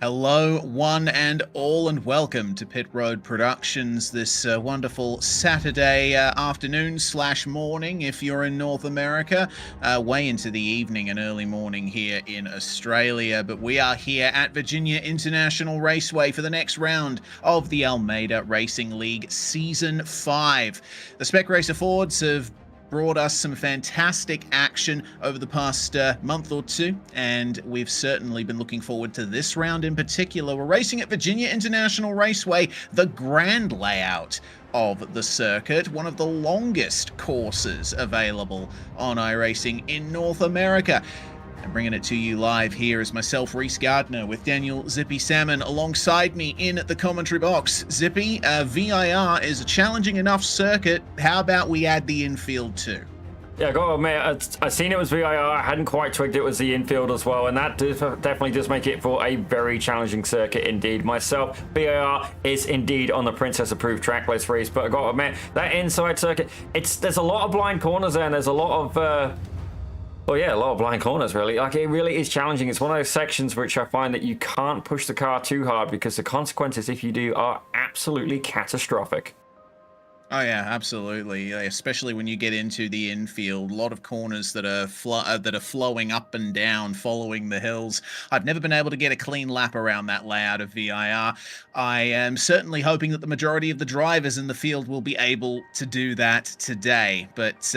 Hello, one and all, and welcome to Pit Road Productions this wonderful Saturday afternoon/morning if you're in North America, way into the evening and early morning here in Australia. But we are here at Virginia International Raceway for the next round of the Almeida Racing League Season 5. The Spec Racer Fords have brought us some fantastic action over the past month or two, and we've certainly been looking forward to this round in particular. We're racing at Virginia International Raceway, the grand layout of the circuit, one of the longest courses available on iRacing in North America. And bringing it to you live here is myself, Reese Gardner, with Daniel Zippy Salmon alongside me in the commentary box. Zippy, VIR is a challenging enough circuit. How about we add the infield too? Yeah, I gotta admit, I seen it was VIR. I hadn't quite twigged it was the infield as well, and that definitely does make it for a very challenging circuit indeed. Myself, VIR is indeed on the Princess-approved track list, Reese, but I gotta admit, that inside circuit, there's a lot of blind corners there, and there's a lot of well, yeah, a lot of blind corners, really. Like, it really is challenging. It's one of those sections which I find that you can't push the car too hard because the consequences, if you do, are absolutely catastrophic. Oh yeah, absolutely. Especially when you get into the infield, a lot of corners that are flowing up and down, following the hills. I've never been able to get a clean lap around that layout of VIR. I am certainly hoping that the majority of the drivers in the field will be able to do that today. But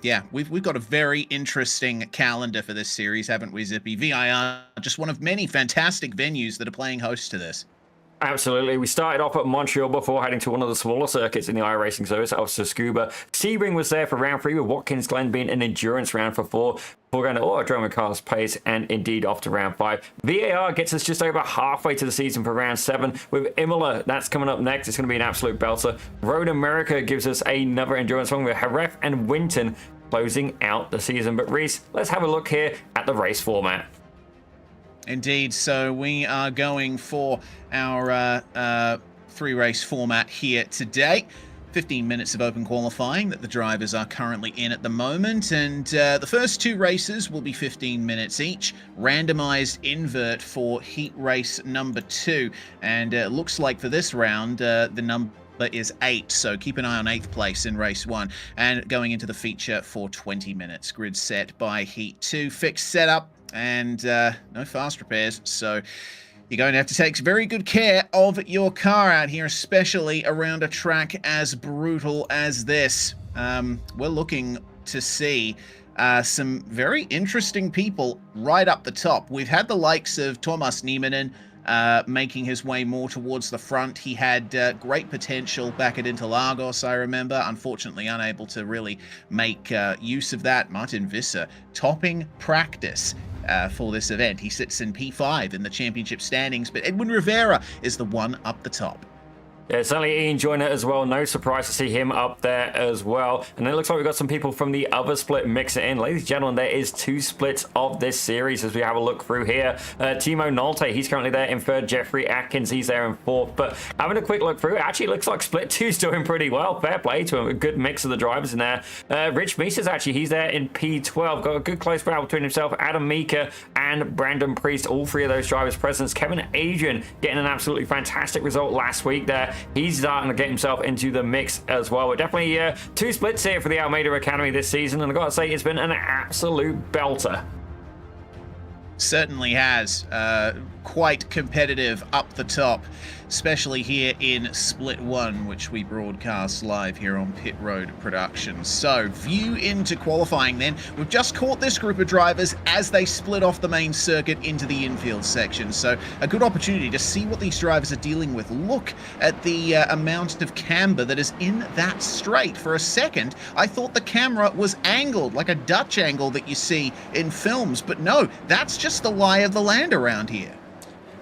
yeah, we've got a very interesting calendar for this series, haven't we, Zippy? VIR, just one of many fantastic venues that are playing host to this. Absolutely. We started off at Montreal before heading to one of the smaller circuits in the iRacing service. That was Scuba. Sebring was there for round 3, with Watkins Glen being an endurance round for 4. Before going to Autodrome Cars Pace and indeed off to round 5. VAR gets us just over halfway to the season for round 7 with Imola. That's coming up next. It's going to be an absolute belter. Road America gives us another endurance one with Jerez and Winton closing out the season. But Reese, let's have a look here at the race format. Indeed, so we are going for our 3-race format here today. 15 minutes of open qualifying that the drivers are currently in at the moment, and the first 2 races will be 15 minutes each. Randomized invert for heat race number 2, and it looks like for this round the number is 8, so keep an eye on 8th place in race 1, and going into the feature for 20 minutes. Grid set by heat 2, fixed setup, and no fast repairs, so you're going to have to take very good care of your car out here, especially around a track as brutal as this. We're looking to see some very interesting people right up the top. We've had the likes of Thomas Nieminen making his way more towards the front. He had great potential back at Interlagos, I remember. Unfortunately, unable to really make use of that. Martin Visser topping practice for this event. He sits in P5 in the championship standings, but Edwin Rivera is the one up the top. Yeah, certainly Ian Joyner as well. No surprise to see him up there as well. And it looks like we've got some people from the other split mix it in. Ladies and gentlemen, there is 2 splits of this series as we have a look through here. Timo Nolte, he's currently there in 3rd. Jeffrey Atkins, he's there in 4th. But having a quick look through, it actually looks like split 2's doing pretty well. Fair play to him. A good mix of the drivers in there. Rich Mises, actually, he's there in P12. Got a good close battle between himself, Adam Mika, and Brandon Priest. All 3 of those drivers present. Kevin Adrian getting an absolutely fantastic result last week there. He's starting to get himself into the mix as well. We're definitely 2 splits here for the Almeida Academy this season, and I've got to say, it's been an absolute belter. Certainly has. Quite competitive up the top, especially here in Split 1, which we broadcast live here on Pit Road Productions. So, view into qualifying then. We've just caught this group of drivers as they split off the main circuit into the infield section. So, a good opportunity to see what these drivers are dealing with. Look at the amount of camber that is in that straight. For a second, I thought the camera was angled, like a Dutch angle that you see in films. But no, that's just the lie of the land around here.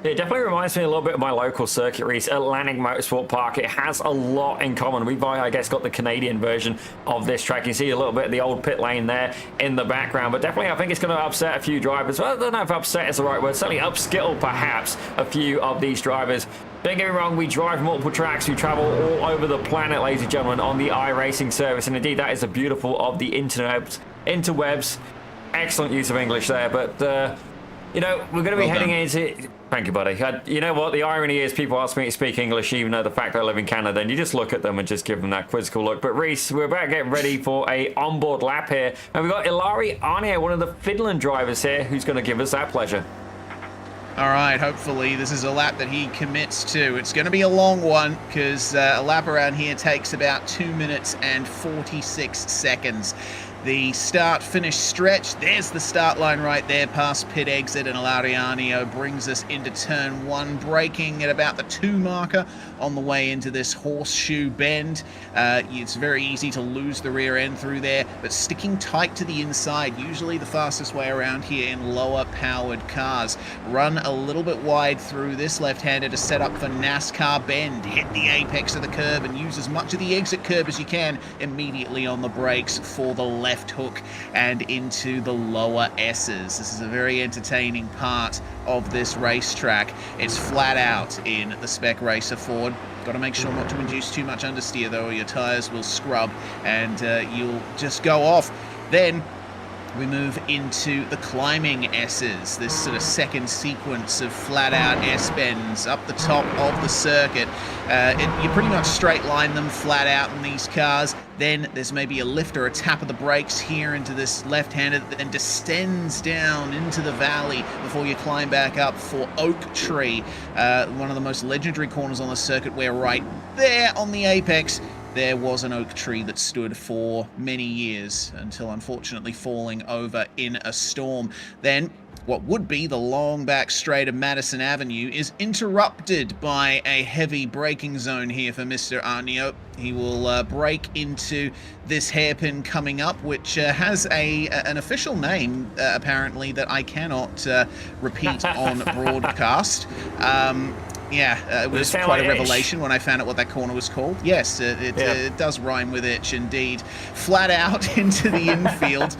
It definitely reminds me a little bit of my local circuit race, Atlantic Motorsport Park. It has a lot in common. We've, I guess, got the Canadian version of this track. You see a little bit of the old pit lane there in the background, but definitely I think it's going to upset a few drivers. Well, I don't know if upset is the right word. Certainly upskill, perhaps, a few of these drivers. Don't get me wrong, we drive multiple tracks. We travel all over the planet, ladies and gentlemen, on the iRacing service. And indeed, that is the beautiful of the interwebs. Excellent use of English there, but... You know, we're going to be Well heading done. into... Thank you, buddy. You know what? The irony is people ask me to speak English, even though the fact I live in Canada, and you just look at them and just give them that quizzical look. But Reese, we're about to get ready for a onboard lap here. And we've got Ilari Arnia, one of the Finland drivers here, who's going to give us that pleasure. All right, hopefully this is a lap that he commits to. It's going to be a long one because a lap around here takes about 2 minutes and 46 seconds. The start-finish stretch, there's the start line right there past pit exit, and Ilariano brings us into turn 1, braking at about the 2 marker on the way into this horseshoe bend. It's very easy to lose the rear end through there, but sticking tight to the inside, usually the fastest way around here in lower powered cars. Run a little bit wide through this left-hander to set up for NASCAR bend. Hit the apex of the curb and use as much of the exit curb as you can immediately on the brakes for the left hook and into the lower S's. This is a very entertaining part of this racetrack. It's flat out in the Spec Racer Ford. Got to make sure not to induce too much understeer though, or your tires will scrub and you'll just go off. Then we move into the climbing S's, this sort of second sequence of flat-out S-bends up the top of the circuit. You pretty much straight line them flat out in these cars. Then there's maybe a lift or a tap of the brakes here into this left-hander that then descends down into the valley before you climb back up for Oak Tree, one of the most legendary corners on the circuit, where right there on the apex there was an oak tree that stood for many years until unfortunately falling over in a storm. Then what would be the long back straight of Madison Avenue is interrupted by a heavy braking zone here for Mr. Arnio. He will brake into this hairpin coming up, which has an official name, apparently, that I cannot repeat on broadcast. It was quite a revelation when I found out what that corner was called. Yes, it does rhyme with itch indeed. Flat out into the infield,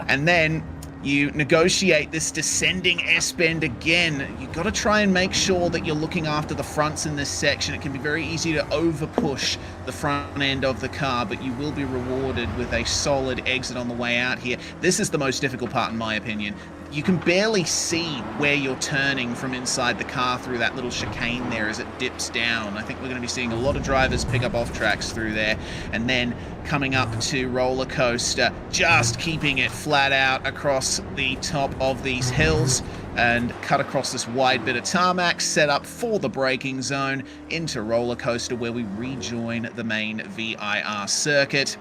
and then you negotiate this descending S-bend again. You've got to try and make sure that you're looking after the fronts in this section. It can be very easy to over-push the front end of the car, but you will be rewarded with a solid exit on the way out here. This is the most difficult part, in my opinion. You can barely see where you're turning from inside the car through that little chicane there as it dips down. I think we're going to be seeing a lot of drivers pick up off tracks through there. And then coming up to roller coaster, just keeping it flat out across the top of these hills and cut across this wide bit of tarmac, set up for the braking zone into roller coaster, where we rejoin the main VIR circuit.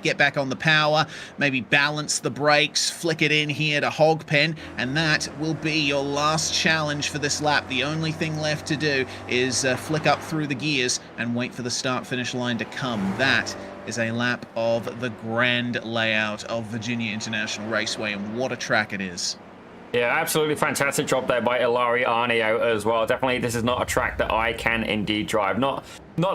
Get back on the power, maybe balance the brakes, flick it in here to hog pen, and that will be your last challenge for this lap. The only thing left to do is flick up through the gears and wait for the start-finish line to come. That is a lap of the grand layout of Virginia International Raceway, and what a track it is. Yeah, absolutely fantastic job there by Ilari Arnio as well. Definitely, this is not a track that I can indeed drive. Not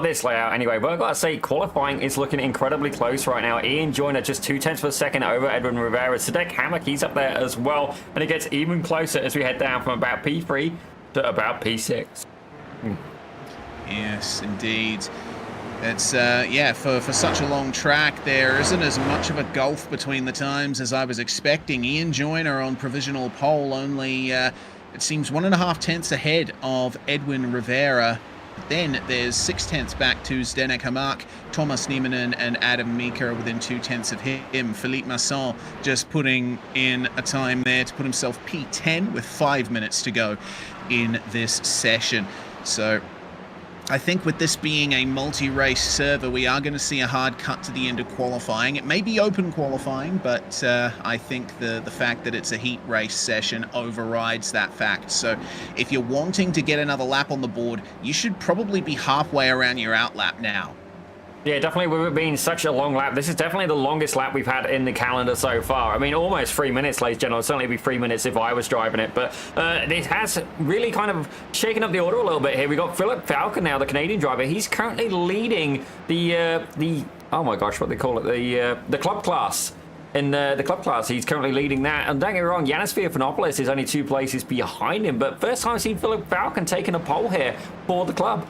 this layout anyway, but I've got to say, qualifying is looking incredibly close right now. Ian Joyner just 0.2 of a second over Edwin Rivera. Sadek Hammock, he's up there as well, and it gets even closer as we head down from about P3 to about P6. Yes, indeed. It's, for such a long track, there isn't as much of a gulf between the times as I was expecting. Ian Joyner on provisional pole, only, it seems 1.5 tenths ahead of Edwin Rivera. But then there's 6 tenths back to Zdenek Hamak, Thomas Niemanen and Adam Meeker within 2 tenths of him. Philippe Masson just putting in a time there to put himself P10 with 5 minutes to go in this session. So I think with this being a multi-race server, we are going to see a hard cut to the end of qualifying. It may be open qualifying, but I think the fact that it's a heat race session overrides that fact. So if you're wanting to get another lap on the board, you should probably be halfway around your out lap now. Yeah, definitely, with it being such a long lap, this is definitely the longest lap we've had in the calendar so far. I mean, almost 3 minutes, ladies and gentlemen. It'll certainly be 3 minutes if I was driving it, but it has really kind of shaken up the order a little bit here. We've got Philip Falcon now, the Canadian driver. He's currently leading the oh my gosh, what they call it, the club class. In the club class, he's currently leading that. And don't get me wrong, Yanis Fiafanopoulos is only 2 places behind him, but first time I've seen Philip Falcon taking a pole here for the club.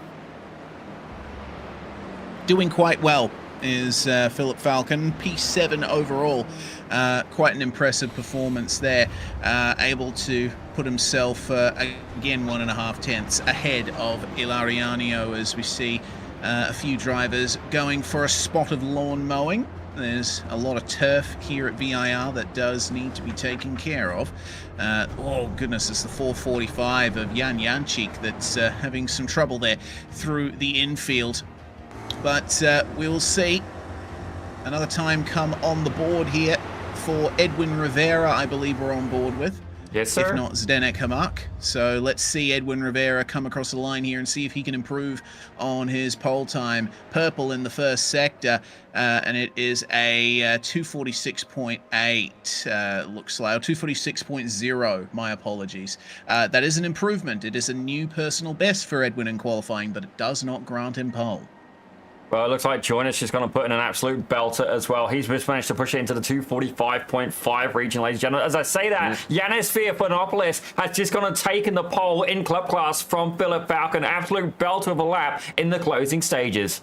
Doing quite well. is Philip Falcon, P7 overall. Quite an impressive performance there, able to put himself again 1.5 tenths ahead of Ilariano, as we see a few drivers going for a spot of lawn mowing. There's a lot of turf here at VIR that does need to be taken care of. Oh goodness, it's the 445 of Jan Jančík that's having some trouble there through the infield. But we'll see. Another time come on the board here for Edwin Rivera, I believe we're on board with. Yes, sir. If not, Zdenek Hamak. So let's see Edwin Rivera come across the line here and see if he can improve on his pole time. Purple in the first sector, and it is a 246.8, looks like, 246.0, my apologies. That is an improvement. It is a new personal best for Edwin in qualifying, but it does not grant him pole. Well, it looks like Joyner's just going to put in an absolute belter as well. He's just managed to push it into the 245.5 region, ladies and gentlemen. As I say that, Yanis Fiapanopoulos has just gone and taken the pole in club class from Philip Falcon. Absolute belter of a lap in the closing stages.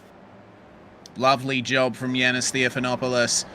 Lovely job from Yanis Theophanopoulos.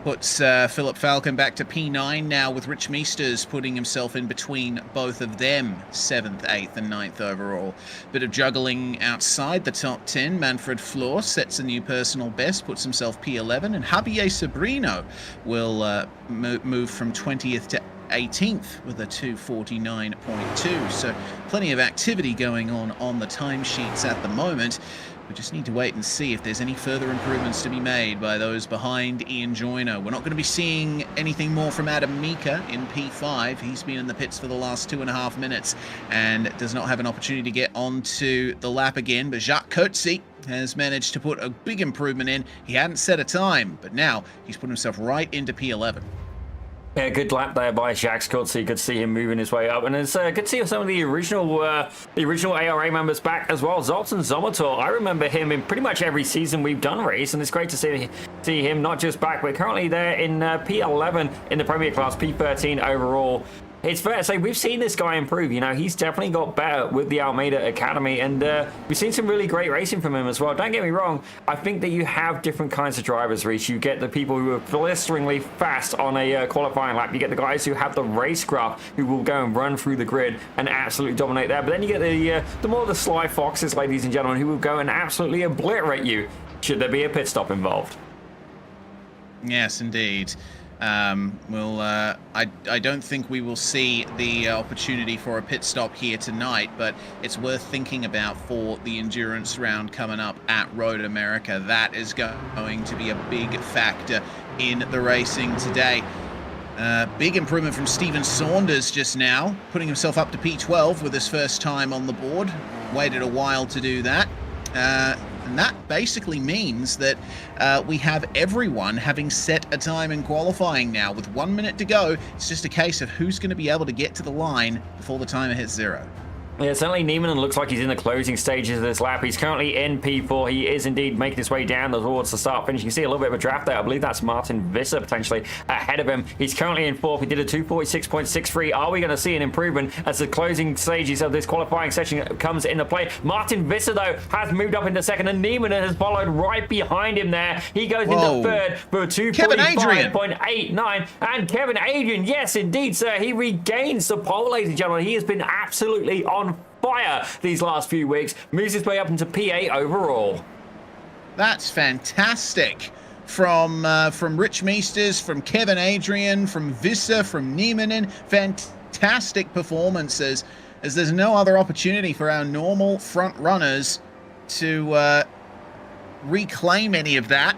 Puts Philip Falcon back to P9 now, with Rich Meesters putting himself in between both of them, 7th, 8th and 9th overall. Bit of juggling outside the top 10. Manfred Flor sets a new personal best, puts himself P11, and Javier Sobrino will move from 20th to 18th with a 249.2. So plenty of activity going on the timesheets at the moment. We just need to wait and see if there's any further improvements to be made by those behind Ian Joyner. We're not going to be seeing anything more from Adam Mika in P5. He's been in the pits for the last 2.5 minutes and does not have an opportunity to get onto the lap again. But Jacques Coetzee has managed to put a big improvement in. He hadn't set a time, but now he's put himself right into P11. Yeah, good lap there by Jacques Coetzee. Good to see him moving his way up. And it's good to see some of the original ARA members back as well. Zoltan Zomator, I remember him in pretty much every season we've done race, and it's great to see him not just back, but currently there in P11 in the Premier Class, P13 overall. It's fair to say we've seen this guy improve. You know, he's definitely got better with the Almeida Academy, and we've seen some really great racing from him as well. Don't get me wrong, I think that you have different kinds of drivers, Reach. You get the people who are blisteringly fast on a qualifying lap. You get the guys who have the racecraft, who will go and run through the grid and absolutely dominate there. But then you get the more the sly foxes, ladies and gentlemen, who will go and absolutely obliterate you should there be a pit stop involved. Yes, indeed. I don't think we will see the opportunity for a pit stop here tonight, but it's worth thinking about for the endurance round coming up at Road America. That is going to be a big factor in the racing today. Big improvement from Stephen Saunders just now, putting himself up to P12 with his first time on the board. Waited a while to do that. And that basically means that we have everyone having set a time in qualifying now. With 1 minute to go, it's just a case of who's going to be able to get to the line before the timer hits 0. Yeah, certainly Niemann looks like he's in the closing stages of this lap. He's currently in P4. He is indeed making his way down towards the start finish. You can see a little bit of a draft there. I believe that's Martin Visser potentially ahead of him. He's currently in 4th. He did a 246.63. Are we going to see an improvement as the closing stages of this qualifying session comes into play? Martin Visser, though, has moved up into 2nd, and Niemann has followed right behind him there. He goes into 3rd for a 245.89. And Kevin Adrian, yes, indeed, sir. He regains the pole, ladies and gentlemen. He has been absolutely on fire these last few weeks, moves his way up into P8 overall. That's fantastic. From Rich Meesters, from Kevin Adrian, from Visser, from Niemanen, fantastic performances, as there's no other opportunity for our normal front runners to reclaim any of that.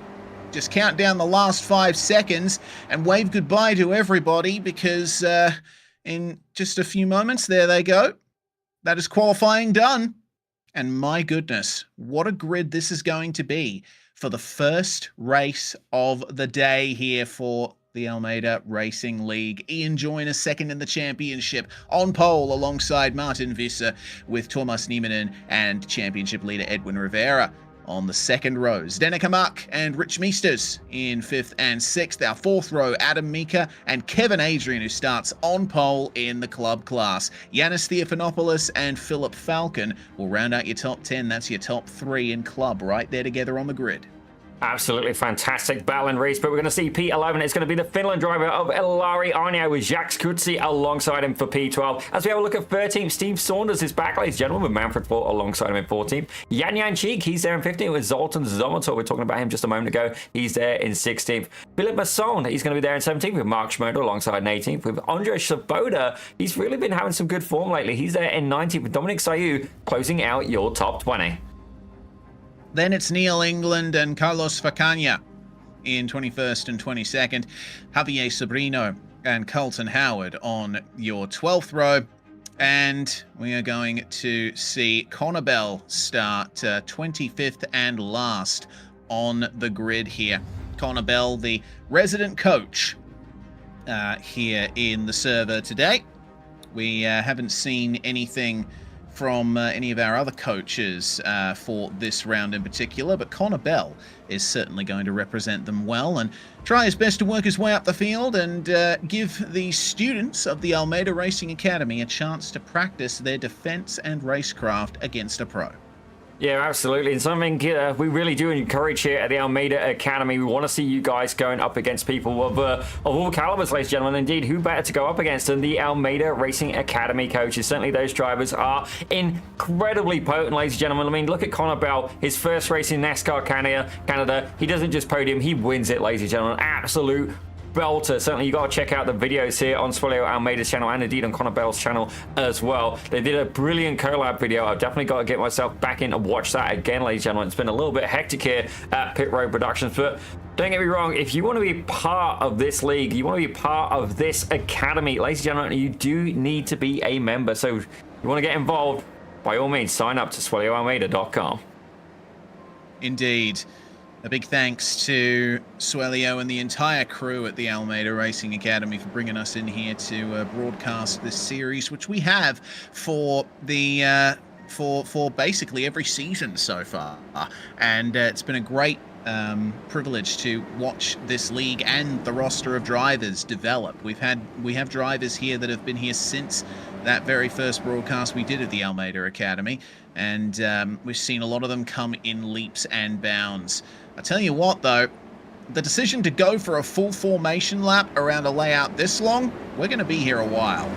Just count down the last 5 seconds and wave goodbye to everybody, because in just a few moments, there they go. That is qualifying done. And my goodness, what a grid this is going to be for the first race of the day here for the Almeida Racing League. Ian Joyner 2nd in the championship, on pole alongside Martin Visser, with Thomas Niemanen and championship leader Edwin Rivera on the 2nd row. Zdenek Hamak and Rich Meesters in 5th and 6th. Our 4th row, Adam Mika and Kevin Adrian, who starts on pole in the club class. Yanis Theophanopoulos and Philip Falcon will round out your top 10. That's your top 3 in club right there together on the grid. Absolutely fantastic battle and race, but we're going to see P11. It's going to be the Finland driver of Ilari Arnio with Jacques Kutsi alongside him for P12. As we have a look at 13th, Steve Saunders is back, ladies and gentlemen, with Manfred Fort alongside him in 14th. Yan Cheek, he's there in 15th with Zoltan Zomator. We're talking about him just a moment ago. He's there in 16th. Philip Masson, he's going to be there in 17th with Mark Schmoder alongside in 18th. With Andre Saboda, he's really been having some good form lately. He's there in 19th with Dominic Sayu closing out your top 20. Then it's Neil England and Carlos Facania in 21st and 22nd. Javier Sobrino and Colton Howard on your 12th row. And we are going to see Connor Bell start 25th and last on the grid here. Connor Bell, the resident coach here in the server today. We haven't seen anything from any of our other coaches for this round in particular, but Connor Bell is certainly going to represent them well and try his best to work his way up the field and give the students of the Almeida Racing Academy a chance to practice their defense and racecraft against a pro. Yeah, absolutely. And something we really do encourage here at the Almeida Academy. We want to see you guys going up against people of all calibers, ladies and gentlemen. Indeed, who better to go up against than the Almeida Racing Academy coaches? Certainly those drivers are incredibly potent, ladies and gentlemen. I mean, look at Connor Bell, his first race in NASCAR Canada. He doesn't just podium, he wins it, ladies and gentlemen. Absolute belter. Certainly you got to check out the videos here on Swallow Almeida's channel and indeed on Connor Bell's channel as well. They did a brilliant collab video. I've definitely got to get myself back in and watch that again, ladies and gentlemen. It's been a little bit hectic here at Pit Road Productions, but don't get me wrong, if you want to be part of this league, you want to be part of this academy, ladies and gentlemen, you do need to be a member. So if you want to get involved, by all means sign up to swellioalmeida.com. Indeed. A big thanks to Swelio and the entire crew at the Almeida Racing Academy for bringing us in here to broadcast this series, which we have for the for basically every season so far, and it's been a great privilege to watch this league and the roster of drivers develop. We have drivers here that have been here since that very first broadcast we did at the Almeida Academy, and we've seen a lot of them come in leaps and bounds. I tell you what, though, the decision to go for a full formation lap around a layout this long, we're going to be here a while.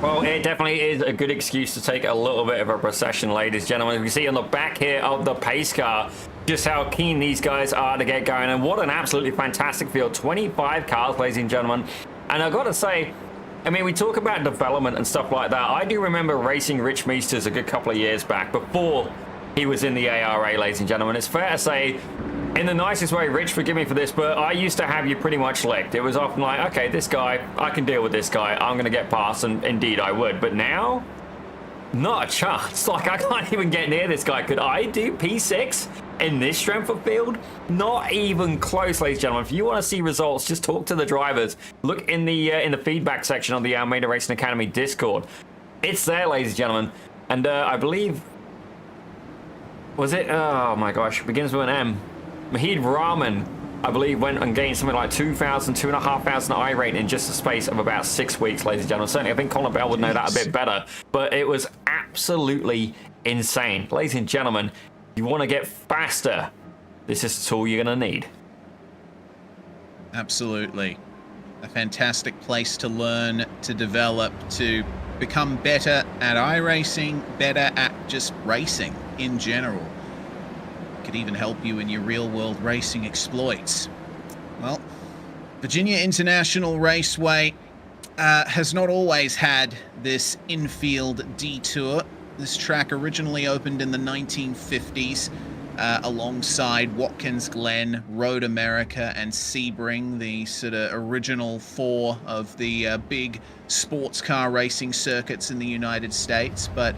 Well, it definitely is a good excuse to take a little bit of a procession, ladies and gentlemen. We see on the back here of the pace car just how keen these guys are to get going, and what an absolutely fantastic field. 25 cars, ladies and gentlemen. And I've got to say, I mean, we talk about development and stuff like that. I do remember racing Rich Meesters a good couple of years back before he was in the ARA, ladies and gentlemen. It's fair to say, in the nicest way, Rich, forgive me for this, but I used to have you pretty much licked. It was often like, okay, this guy, I can deal with this guy. I'm going to get past, and indeed I would. But now, not a chance. Like, I can't even get near this guy. Could I do P6 in this strength of field? Not even close, ladies and gentlemen. If you want to see results, just talk to the drivers. Look in the feedback section of the Almeida Racing Academy Discord. It's there, ladies and gentlemen. And I believe... Was it? Oh my gosh, begins with an M. Mahid Rahman, I believe, went and gained something like 2,500 I rate in just a space of about 6 weeks, ladies and gentlemen. Certainly, I think Colin Bell would know that a bit better, but it was absolutely insane. Ladies and gentlemen, you want to get faster, this is the tool you're going to need. Absolutely. A fantastic place to learn, to develop, to become better at iRacing, better at just racing in general. Could even help you in your real-world racing exploits. Well, Virginia International Raceway has not always had this infield detour. This track originally opened in the 1950s alongside Watkins Glen, Road America, and Sebring, the sort of original four of the big sports car racing circuits in the United States, but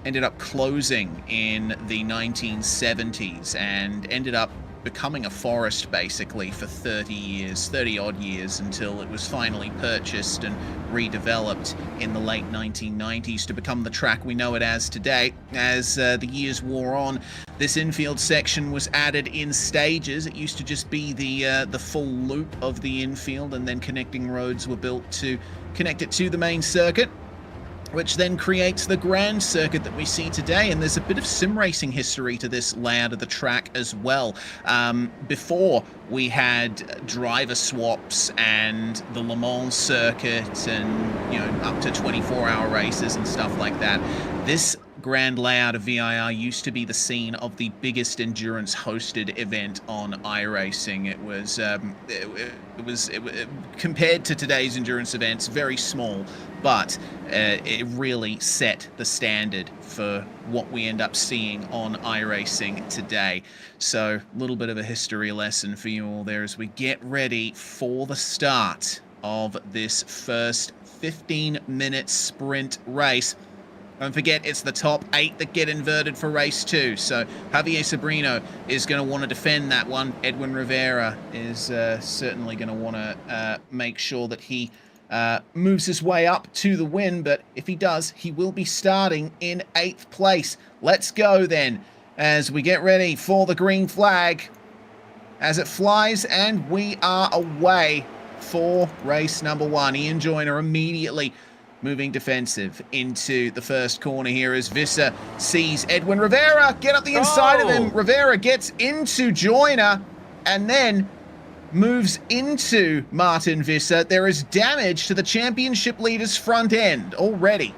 ended up closing in the 1970s and ended up becoming a forest basically for 30 odd years until it was finally purchased and redeveloped in the late 1990s to become the track we know it as today. As the years wore on, this infield section was added in stages. It used to just be the full loop of the infield, and then connecting roads were built to connect it to the main circuit. which then creates the grand circuit that we see today. And there's a bit of sim racing history to this layout of the track as well. Before, we had driver swaps and the Le Mans circuit and, up to 24-hour races and stuff like that. This grand layout of VIR used to be the scene of the biggest endurance hosted event on iRacing. It was compared to today's endurance events, very small, but it really set the standard for what we end up seeing on iRacing today. So a little bit of a history lesson for you all there as we get ready for the start of this first 15-minute sprint race. Don't forget, it's the top 8 that get inverted for race 2. So Javier Sobrino is going to want to defend that one. Edwin Rivera is certainly going to want to make sure that he moves his way up to the win. But if he does, he will be starting in 8th place. Let's go then as we get ready for the green flag as it flies, and we are away for race number 1. Ian Joyner immediately moving defensive into the first corner here as Visser sees Edwin Rivera get up the inside of him. Rivera gets into Joyner and then moves into Martin Visser. There is damage to the championship leader's front end already.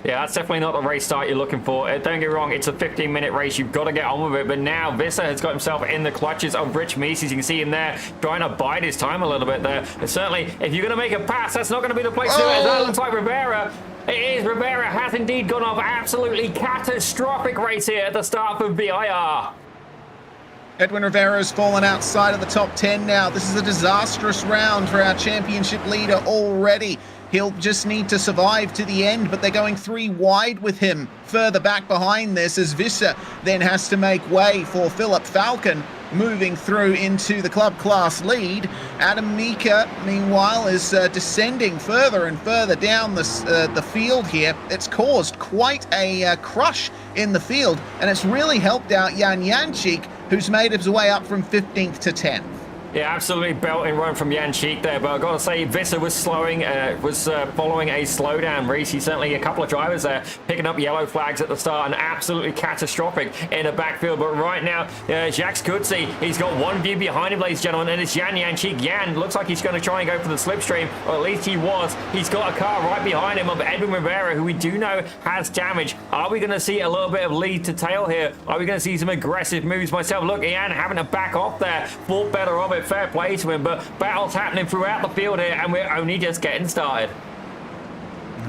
Yeah, that's definitely not the race start you're looking for. Don't get me wrong, it's a 15-minute race. You've got to get on with it. But now Visser has got himself in the clutches of Rich Mises. You can see him there trying to bide his time a little bit there. And certainly, if you're going to make a pass, that's not going to be the place to do it. That looks like Rivera. It is. Rivera has indeed gone off. Absolutely catastrophic race here at the start for VIR. Edwin Rivera has fallen outside of the top 10 now. This is a disastrous round for our championship leader already. He'll just need to survive to the end, but they're going 3 wide with him further back behind this as Visser then has to make way for Philip Falcon moving through into the club class lead. Adam Mika, meanwhile, is descending further and further down the field here. It's caused quite a crush in the field, and it's really helped out Jan Jančík, who's made his way up from 15th to 10th. Yeah, absolutely belting run from Jančík there, but I've got to say Visser was following a slowdown. Reese, certainly a couple of drivers there picking up yellow flags at the start and absolutely catastrophic in the backfield. But right now, Jacques Kutsi, he's got one view behind him, ladies and gentlemen, and it's Jan Jančík. Jan looks like he's going to try and go for the slipstream, or at least he was. He's got a car right behind him of Edwin Rivera, who we do know has damage. Are we going to see a little bit of lead to tail here? Are we going to see some aggressive moves myself? Look, Jan having to back off there, thought better of it. Fair play to him, but battles happening throughout the field here, and we're only just getting started.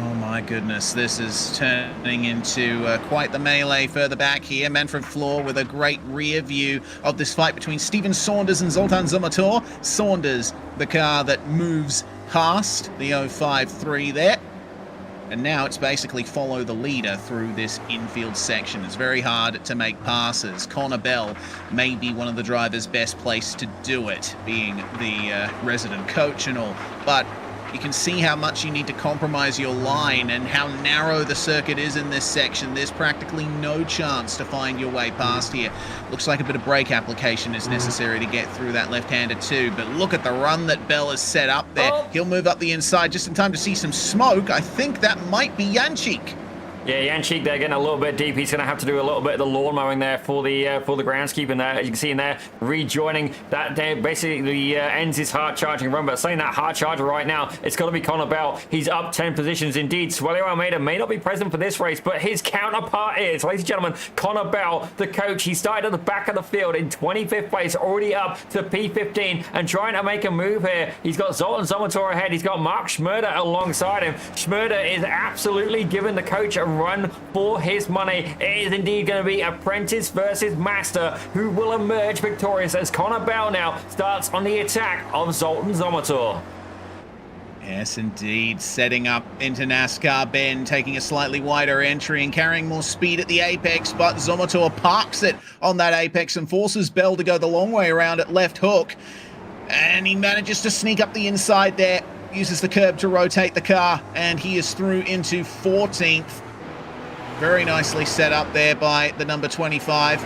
Oh my goodness, this is turning into quite the melee further back here. Manfred Floor with a great rear view of this fight between Steven Saunders and Zoltan Zomator. Saunders, the car that moves past the 053 there. And now it's basically follow the leader through this infield section. It's very hard to make passes. Connor Bell may be one of the drivers best placed to do it, being the resident coach and all. But you can see how much you need to compromise your line and how narrow the circuit is in this section. There's practically no chance to find your way past here. Looks like a bit of brake application is necessary to get through that left-hander too. But look at the run that Bell has set up there. He'll move up the inside just in time to see some smoke. I think that might be Jančík. Yeah, Jančík there getting a little bit deep. He's going to have to do a little bit of the lawn mowing there for the groundskeeping there. You can see in there rejoining that there basically ends his hard charging run. But saying that hard charger right now, it's got to be Connor Bell. He's up 10 positions indeed. Suelio Almeida may not be present for this race, but his counterpart is, ladies and gentlemen, Connor Bell, the coach. He started at the back of the field in 25th place, already up to P15 and trying to make a move here. He's got Zoltan Zomator ahead. He's got Mark Schmurder alongside him. Schmurder is absolutely giving the coach a run for his money. It is indeed going to be apprentice versus master who will emerge victorious as Connor Bell now starts on the attack of Zoltan Zomator. Yes, indeed. Setting up into NASCAR Bend, taking a slightly wider entry and carrying more speed at the apex, but Zomator parks it on that apex and forces Bell to go the long way around at left hook. And he manages to sneak up the inside there, uses the curb to rotate the car, and he is through into 14th. Very nicely set up there by the number 25.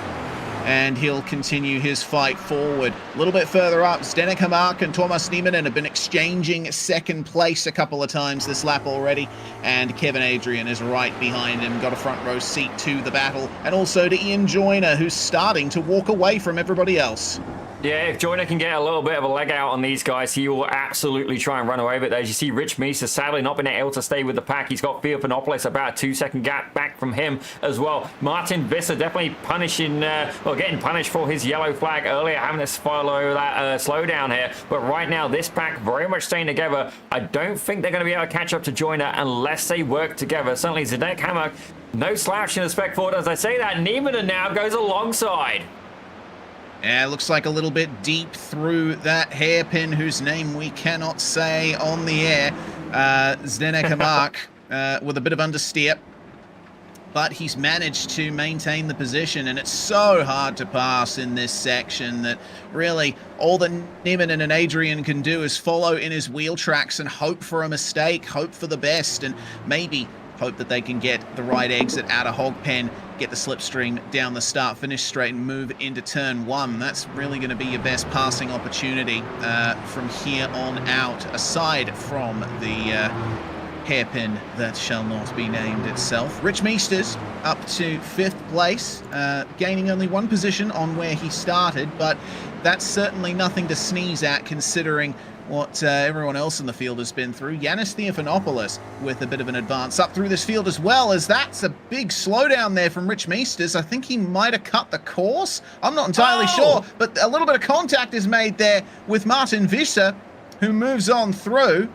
and he'll continue his fight forward. A little bit further up, Zdenek Hamak and Thomas Nieminen have been exchanging second place a couple of times this lap already, and Kevin Adrian is right behind him, got a front row seat to the battle, and also to Ian Joyner, who's starting to walk away from everybody else. Yeah, if Joyner can get a little bit of a leg out on these guys, he will absolutely try and run away with it. As you see, Rich Meester sadly not been able to stay with the pack. He's got Theophanopoulos about a 2-second gap back from him as well. Martin Visser definitely punishing, getting punished for his yellow flag earlier, having to follow that slowdown here. But right now, this pack very much staying together. I don't think they're going to be able to catch up to Joyner unless they work together. Certainly, Zdenek Hamak, no slouch in the spec forward. As I say that, Nieminen now goes alongside. Yeah, looks like a little bit deep through that hairpin whose name we cannot say on the air. Zdenek Hamak with a bit of understeer, but he's managed to maintain the position, and it's so hard to pass in this section that really all that Nieminen and Adrian can do is follow in his wheel tracks and hope for a mistake, hope for the best, and maybe hope that they can get the right exit out of Hogpen, get the slipstream down the start finish straight and move into turn one. That's really going to be your best passing opportunity from here on out, aside from the hairpin that shall not be named itself. Rich Meesters up to 5th place, gaining only 1 position on where he started, but that's certainly nothing to sneeze at considering what everyone else in the field has been through. Yanis Theophanopoulos with a bit of an advance up through this field as well, as that's a big slowdown there from Rich Meesters. I think he might have cut the course. I'm not entirely sure, but a little bit of contact is made there with Martin Visser, who moves on through.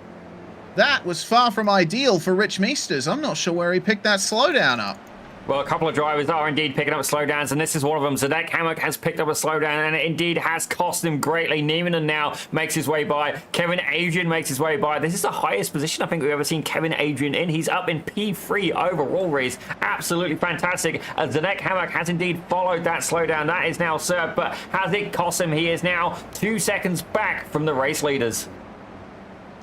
That was far from ideal for Rich Meesters. I'm not sure where he picked that slowdown up. Well, a couple of drivers are indeed picking up slowdowns, and this is one of them. Zdenek Hamak has picked up a slowdown, and it indeed has cost him greatly. Nieminen now makes his way by. Kevin Adrian makes his way by. This is the highest position I think we've ever seen Kevin Adrian in. He's up in P3 overall, Reese. Absolutely fantastic. Zdenek Hamak has indeed followed that slowdown. That is now served, but has it cost him? He is now 2 seconds back from the race leaders.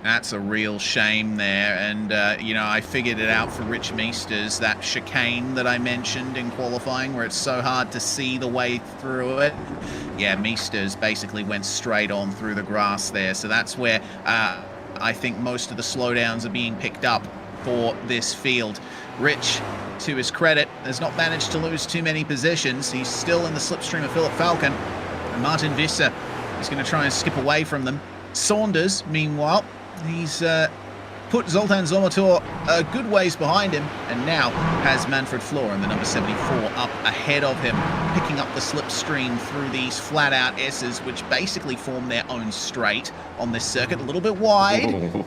That's a real shame there, and you know, I figured it out for Rich Meesters, that chicane that I mentioned in qualifying where it's so hard to see the way through it. Yeah, Meesters basically went straight on through the grass there, so that's where I think most of the slowdowns are being picked up for this field. Rich, to his credit, has not managed to lose too many positions. He's still in the slipstream of Philip Falcon, and Martin Visser is going to try and skip away from them. Saunders, meanwhile, he's put Zoltan Zomotor a good ways behind him, and now has Manfred Floor in the number 74 up ahead of him, picking up the slipstream through these flat-out S's, which basically form their own straight on this circuit. A little bit wide,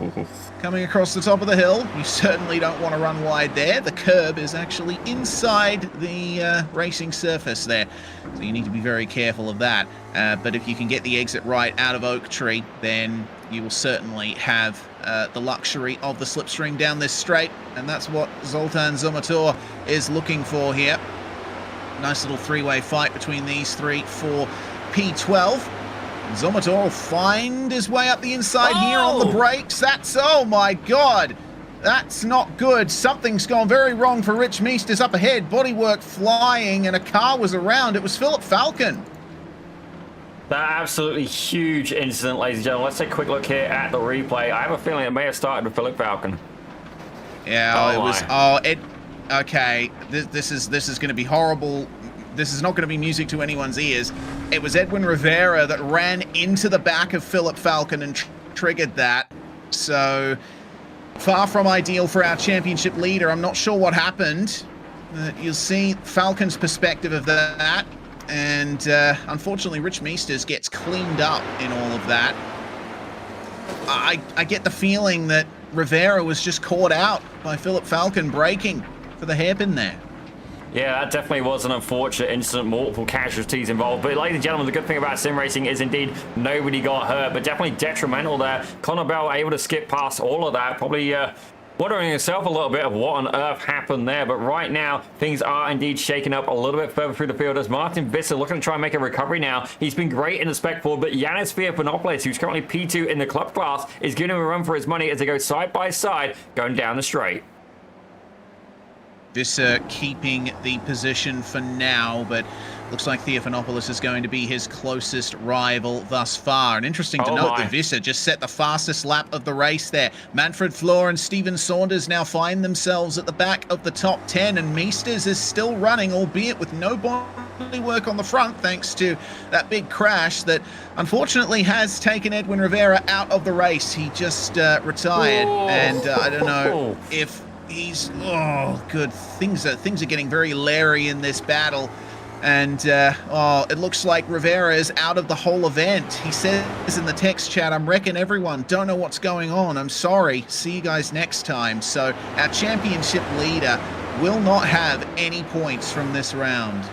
coming across the top of the hill. You certainly don't want to run wide there. The curb is actually inside the racing surface there, so you need to be very careful of that. But if you can get the exit right out of Oak Tree, then you will certainly have the luxury of the slipstream down this straight, and that's what Zoltan Zomotor is looking for here. Nice little three-way fight between these three for P12. And Zomotor will find his way up the inside here on the brakes. That's, oh my God, that's not good. Something's gone very wrong for Rich Meesters up ahead. Bodywork flying, and a car was around. It was Philip Falcon. That absolutely huge incident, ladies and gentlemen. Let's take a quick look here at the replay. I have a feeling it may have started with Philip Falcon. Yeah, it was. Oh, it. Okay, this is going to be horrible. This is not going to be music to anyone's ears. It was Edwin Rivera that ran into the back of Philip Falcon and triggered that. So far from ideal for our championship leader. I'm not sure what happened. You'll see Falcon's perspective of that. And unfortunately, Rich Meesters gets cleaned up in all of that. I get the feeling that Rivera was just caught out by Philip Falcon braking for the hairpin there. Yeah, that definitely was an unfortunate incident, multiple casualties involved. But ladies and gentlemen, the good thing about sim racing is indeed nobody got hurt, but definitely detrimental there. Connor Bell able to skip past all of that, probably wondering himself a little bit of what on earth happened there. But right now, things are indeed shaking up a little bit further through the field as Martin Visser looking to try and make a recovery now. He's been great in the spec forward, but Yanis Theophanopoulos, who's currently P2 in the club class, is giving him a run for his money as they go side by side, going down the straight. Visser keeping the position for now, but Looks like Theophanopoulos is going to be his closest rival thus far. And interesting to note that Visser just set the fastest lap of the race there. Manfred Floor and Stephen Saunders now find themselves at the back of the top 10, and Meesters is still running, albeit with no body work on the front, thanks to that big crash that unfortunately has taken Edwin Rivera out of the race. He just retired, and I don't know if he's... Oh, good. Things are getting very leery in this battle. And, it looks like Rivera is out of the whole event. He says in the text chat, I'm wrecking everyone. Don't know what's going on. I'm sorry. See you guys next time. So our championship leader will not have any points from this round.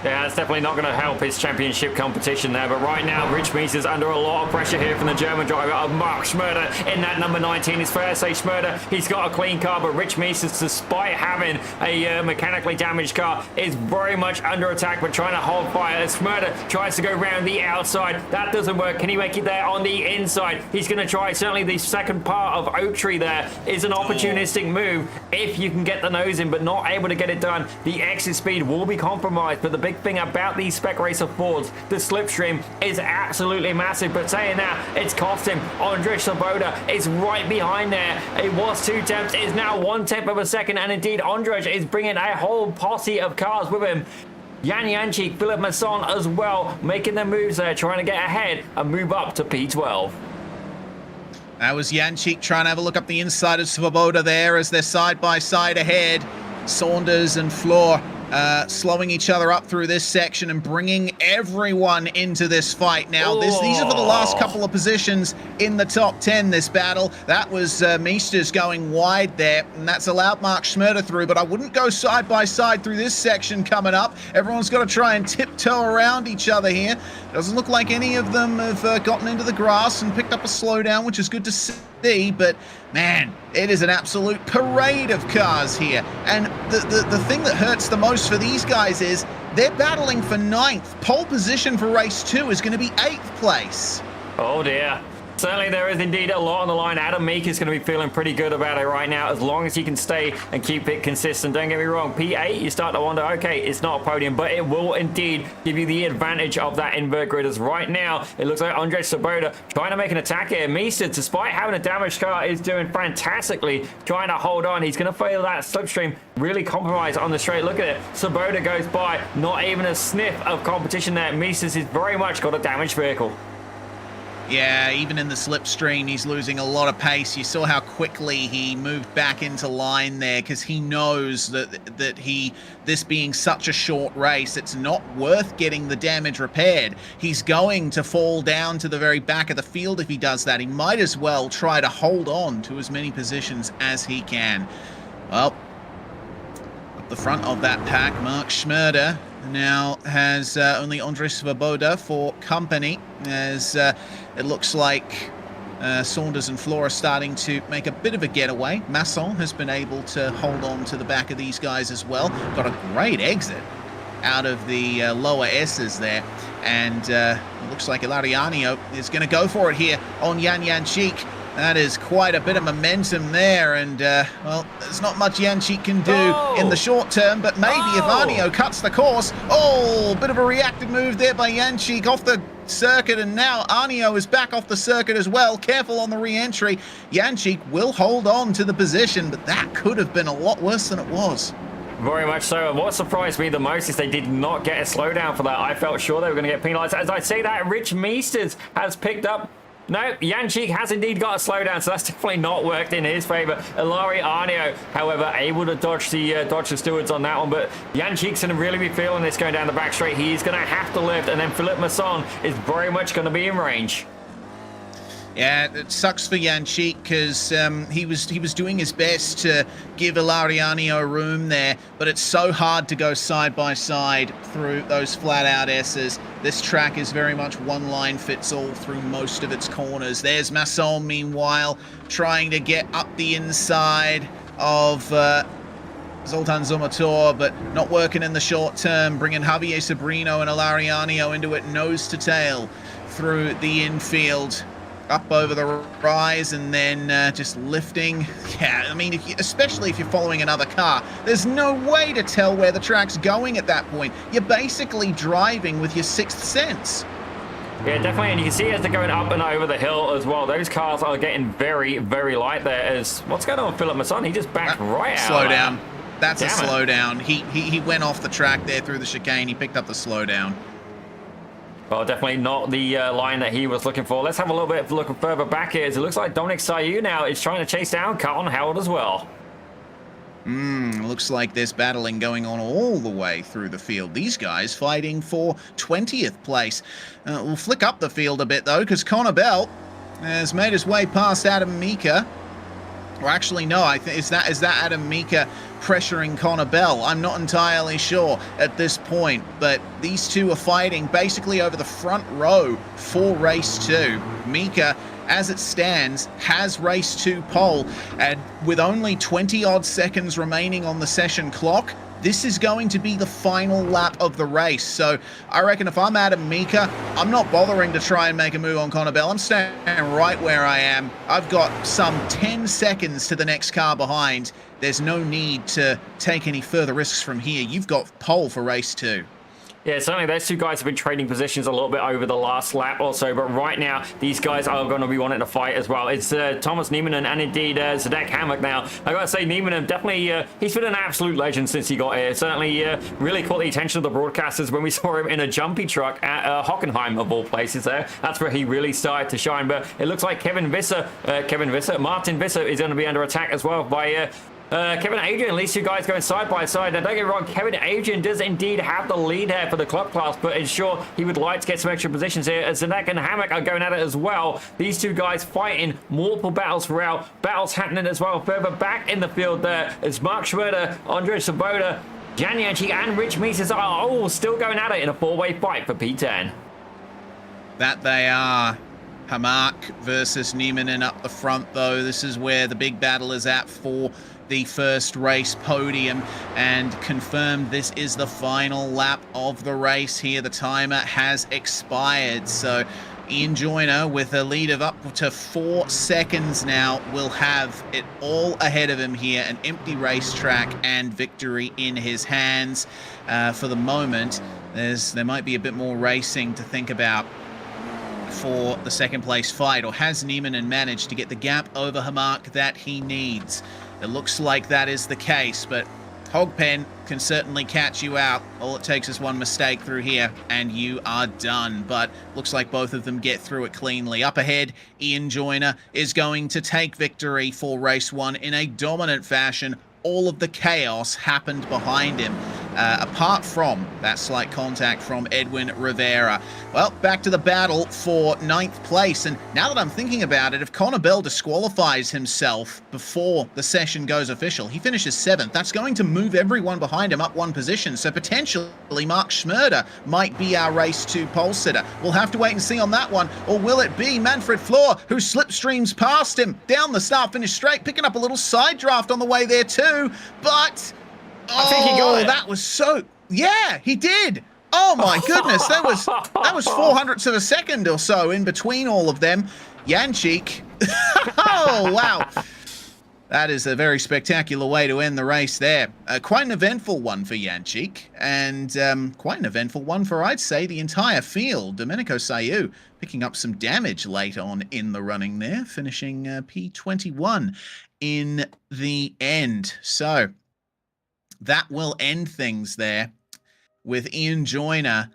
Yeah, it's definitely not going to help his championship competition there. But right now, Rich Mies is under a lot of pressure here from the German driver of Mark Schmurder in that number 19. It's fair to say Schmurder, he's got a clean car, but Rich Mies, despite having a mechanically damaged car, is very much under attack, but trying to hold fire as Schmurder tries to go round the outside. That doesn't work. Can he make it there on the inside? He's going to try. Certainly the second part of Oak Tree there is an opportunistic move if you can get the nose in, but not able to get it done. The exit speed will be compromised, but the big thing about these Spec Racer Fords, the slipstream is absolutely massive. But saying that, it's cost him. Andrzej Svoboda is right behind there. It was 2 tenths, it's now 1/10 of a second, and indeed Andrzej is bringing a whole posse of cars with him. Jan Jančík, Philip Masson as well, making their moves there, trying to get ahead and move up to P12. That was Jančík trying to have a look up the inside of Svoboda there as they're side by side ahead. Saunders and Floor slowing each other up through this section and bringing everyone into this fight. Now, these are for the last couple of positions in the top 10, this battle. That was Meesters going wide there, and that's allowed Mark Schmurder through, but I wouldn't go side by side through this section coming up. Everyone's got to try and tiptoe around each other here. Doesn't look like any of them have gotten into the grass and picked up a slowdown, which is good to see, but man, it is an absolute parade of cars here. And the thing that hurts the most for these guys is they're battling for 9th. Pole position for race 2 is going to be 8th place. Oh dear. Certainly there is indeed a lot on the line. Adam Meek is going to be feeling pretty good about it right now, as long as he can stay and keep it consistent. Don't get me wrong, P8, you start to wonder, okay, it's not a podium, but it will indeed give you the advantage of that invert grid, as right now it looks like Andrzej Svoboda trying to make an attack here. Meester, despite having a damaged car, is doing fantastically, trying to hold on. He's going to fail that slipstream, really compromise on the straight. Look at it, Svoboda goes by, not even a sniff of competition there. Meesters has very much got a damaged vehicle. Yeah, even in the slipstream, he's losing a lot of pace. You saw how quickly he moved back into line there, because he knows that this being such a short race, it's not worth getting the damage repaired. He's going to fall down to the very back of the field if he does that. He might as well try to hold on to as many positions as he can. Well, up the front of that pack, Mark Schmurder now has only Andrzej Svoboda for company, as it looks like Saunders and Floor are starting to make a bit of a getaway. Masson has been able to hold on to the back of these guys as well. Got a great exit out of the lower S's there, and it looks like Ilariano is going to go for it here on Jan Jančík. That is quite a bit of momentum there, and, well, there's not much Jančík can do in the short term, but maybe if Arnio cuts the course. Oh, bit of a reactive move there by Jančík off the circuit, and now Arnio is back off the circuit as well. Careful on the re-entry. Jančík will hold on to the position, but that could have been a lot worse than it was. Very much so. And what surprised me the most is they did not get a slowdown for that. I felt sure they were going to get penalized. As I say that, Rich Meesters has picked up... No, Jančík has indeed got a slowdown, so that's definitely not worked in his favor. Ilari Arnio, however, able to dodge the stewards on that one, but Jančík's going to really be feeling this going down the back straight. He's going to have to lift, and then Philippe Masson is very much going to be in range. Yeah, it sucks for Jančík, because he was doing his best to give Ilariano room there, but it's so hard to go side by side through those flat out S's. This track is very much one line fits all through most of its corners. There's Masson, meanwhile, trying to get up the inside of Zoltan Zomotor, but not working in the short term, bringing Javier Sobrino and Ilariano into it nose to tail through the infield. up over the rise and then just lifting. Yeah, I mean, especially if you're following another car, there's no way to tell where the track's going at that point. You're basically driving with your sixth sense. Yeah, definitely, and you can see as they're going up and over the hill as well, those cars are getting very, very light there. As what's going on with Philip Masson? He just backed right out. Slow down. That's a slowdown. He went off the track there through the chicane. He picked up the slowdown. Well, definitely not the line that he was looking for. Let's have a little bit of look further back here. It looks like Dominic Sayu now is trying to chase down Carlton Howard as well. Looks like there's battling going on all the way through the field. These guys fighting for 20th place. We'll flick up the field a bit, though, because Connor Bell has made his way past Adam Mika. Or actually, no, is that Adam Mika pressuring Connor Bell? I'm not entirely sure at this point, but these two are fighting basically over the front row for race 2. Mika, as it stands, has race 2 pole, and with only 20-odd seconds remaining on the session clock, this is going to be the final lap of the race. So I reckon if I'm Adam Mika, I'm not bothering to try and make a move on Connor Bell. I'm staying right where I am. I've got some 10 seconds to the next car behind. There's no need to take any further risks from here. You've got pole for race 2. Yeah, certainly those two guys have been trading positions a little bit over the last lap or so, but right now these guys are going to be wanting to fight as well. It's Thomas Nieminen and indeed Zdeněk Hammock now. I got to say, Nieminen definitely, he's been an absolute legend since he got here. Certainly really caught the attention of the broadcasters when we saw him in a jumpy truck at Hockenheim, of all places there. That's where he really started to shine, but it looks like Martin Visser is going to be under attack as well by Kevin Adrian. These two guys going side by side. Now, don't get me wrong, Kevin Adrian does indeed have the lead here for the club class, but ensure he would like to get some extra positions here as Zdeněk and Hammock are going at it as well. These two guys fighting multiple battles throughout. Battles happening as well further back in the field there as Mark Schroeder, Andre Svoboda, Jan Jančík and Rich Mises are all still going at it in a four-way fight for P10. That they are. Hammock versus Nieminen up the front, though. This is where the big battle is at for the first race podium, and confirmed this is the final lap of the race here. The timer has expired, so Ian Joyner, with a lead of up to 4 seconds now, will have it all ahead of him here. An empty racetrack and victory in his hands. For the moment, there might be a bit more racing to think about for the second place fight, or has Nieminen managed to get the gap over Hammock that he needs? It looks like that is the case, but Hogpen can certainly catch you out. All it takes is one mistake through here and you are done, but looks like both of them get through it cleanly. Up ahead, Ian Joyner is going to take victory for race 1 in a dominant fashion. All of the chaos happened behind him, apart from that slight contact from Edwin Rivera. Well, back to the battle for 9th place, and now that I'm thinking about it, if Connor Bell disqualifies himself before the session goes official, he finishes 7th. That's going to move everyone behind him up 1 position, so potentially Mark Schroeder might be our race 2 pole sitter. We'll have to wait and see on that one, or will it be Manfred Floor, who slipstreams past him down the start-finish straight, picking up a little side draft on the way there too, but I think he got it. That was so... Yeah, he did. Oh my goodness, that was 400ths of a second or so in between all of them. Jančík. Oh, wow. That is a very spectacular way to end the race there. Quite an eventful one for Jančík, and quite an eventful one for, I'd say, the entire field. Domenico Sayu picking up some damage late on in the running there, finishing P21 in the end. So that will end things there with Ian Joyner,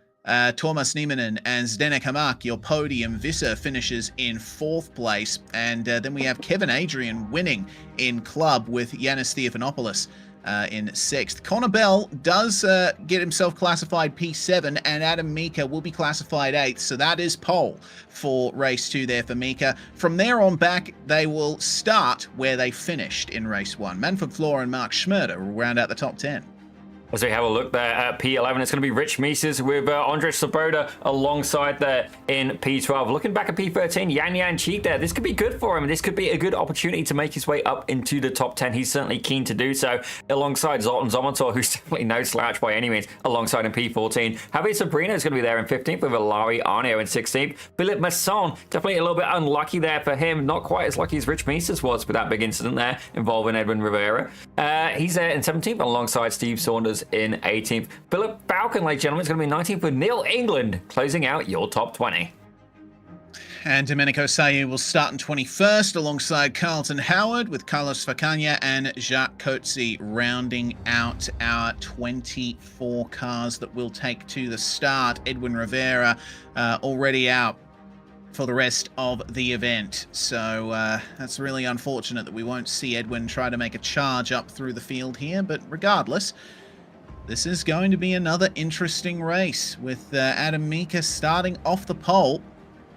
Thomas Nieminen and Zdeněk Hammock. Your podium. Visser finishes in 4th place, and then we have Kevin Adrian winning in club with Yanis Theophanopoulos in 6th. Connor Bell does get himself classified P7, and Adam Mika will be classified 8th, so that is pole for race 2 there for Mika. From there on back, they will start where they finished in race 1. Manfred Floor and Mark Schroeder will round out the top 10. As we have a look there at P11, it's going to be Rich Mises with Andres Svoboda alongside there in P12. Looking back at P13, Yan Cheek there. This could be good for him. This could be a good opportunity to make his way up into the top 10. He's certainly keen to do so alongside Zoltan Zomator, who's definitely no slouch by any means, alongside in P14. Javier Sabrina is going to be there in 15th with Ilari Arneo in 16th. Philippe Masson, definitely a little bit unlucky there for him. Not quite as lucky as Rich Mises was with that big incident there involving Edwin Rivera. He's there in 17th alongside Steve Saunders in 18th. Philip Falcon, ladies and gentlemen, is going to be 19th with Neil England, closing out your top 20. And Domenico Sayu will start in 21st alongside Carlton Howard, with Carlos Facagna and Jacques Coetzee rounding out our 24 cars that we'll take to the start. Edwin Rivera already out for the rest of the event. So that's really unfortunate that we won't see Edwin try to make a charge up through the field here. But regardless, this is going to be another interesting race with Adam Mika starting off the pole.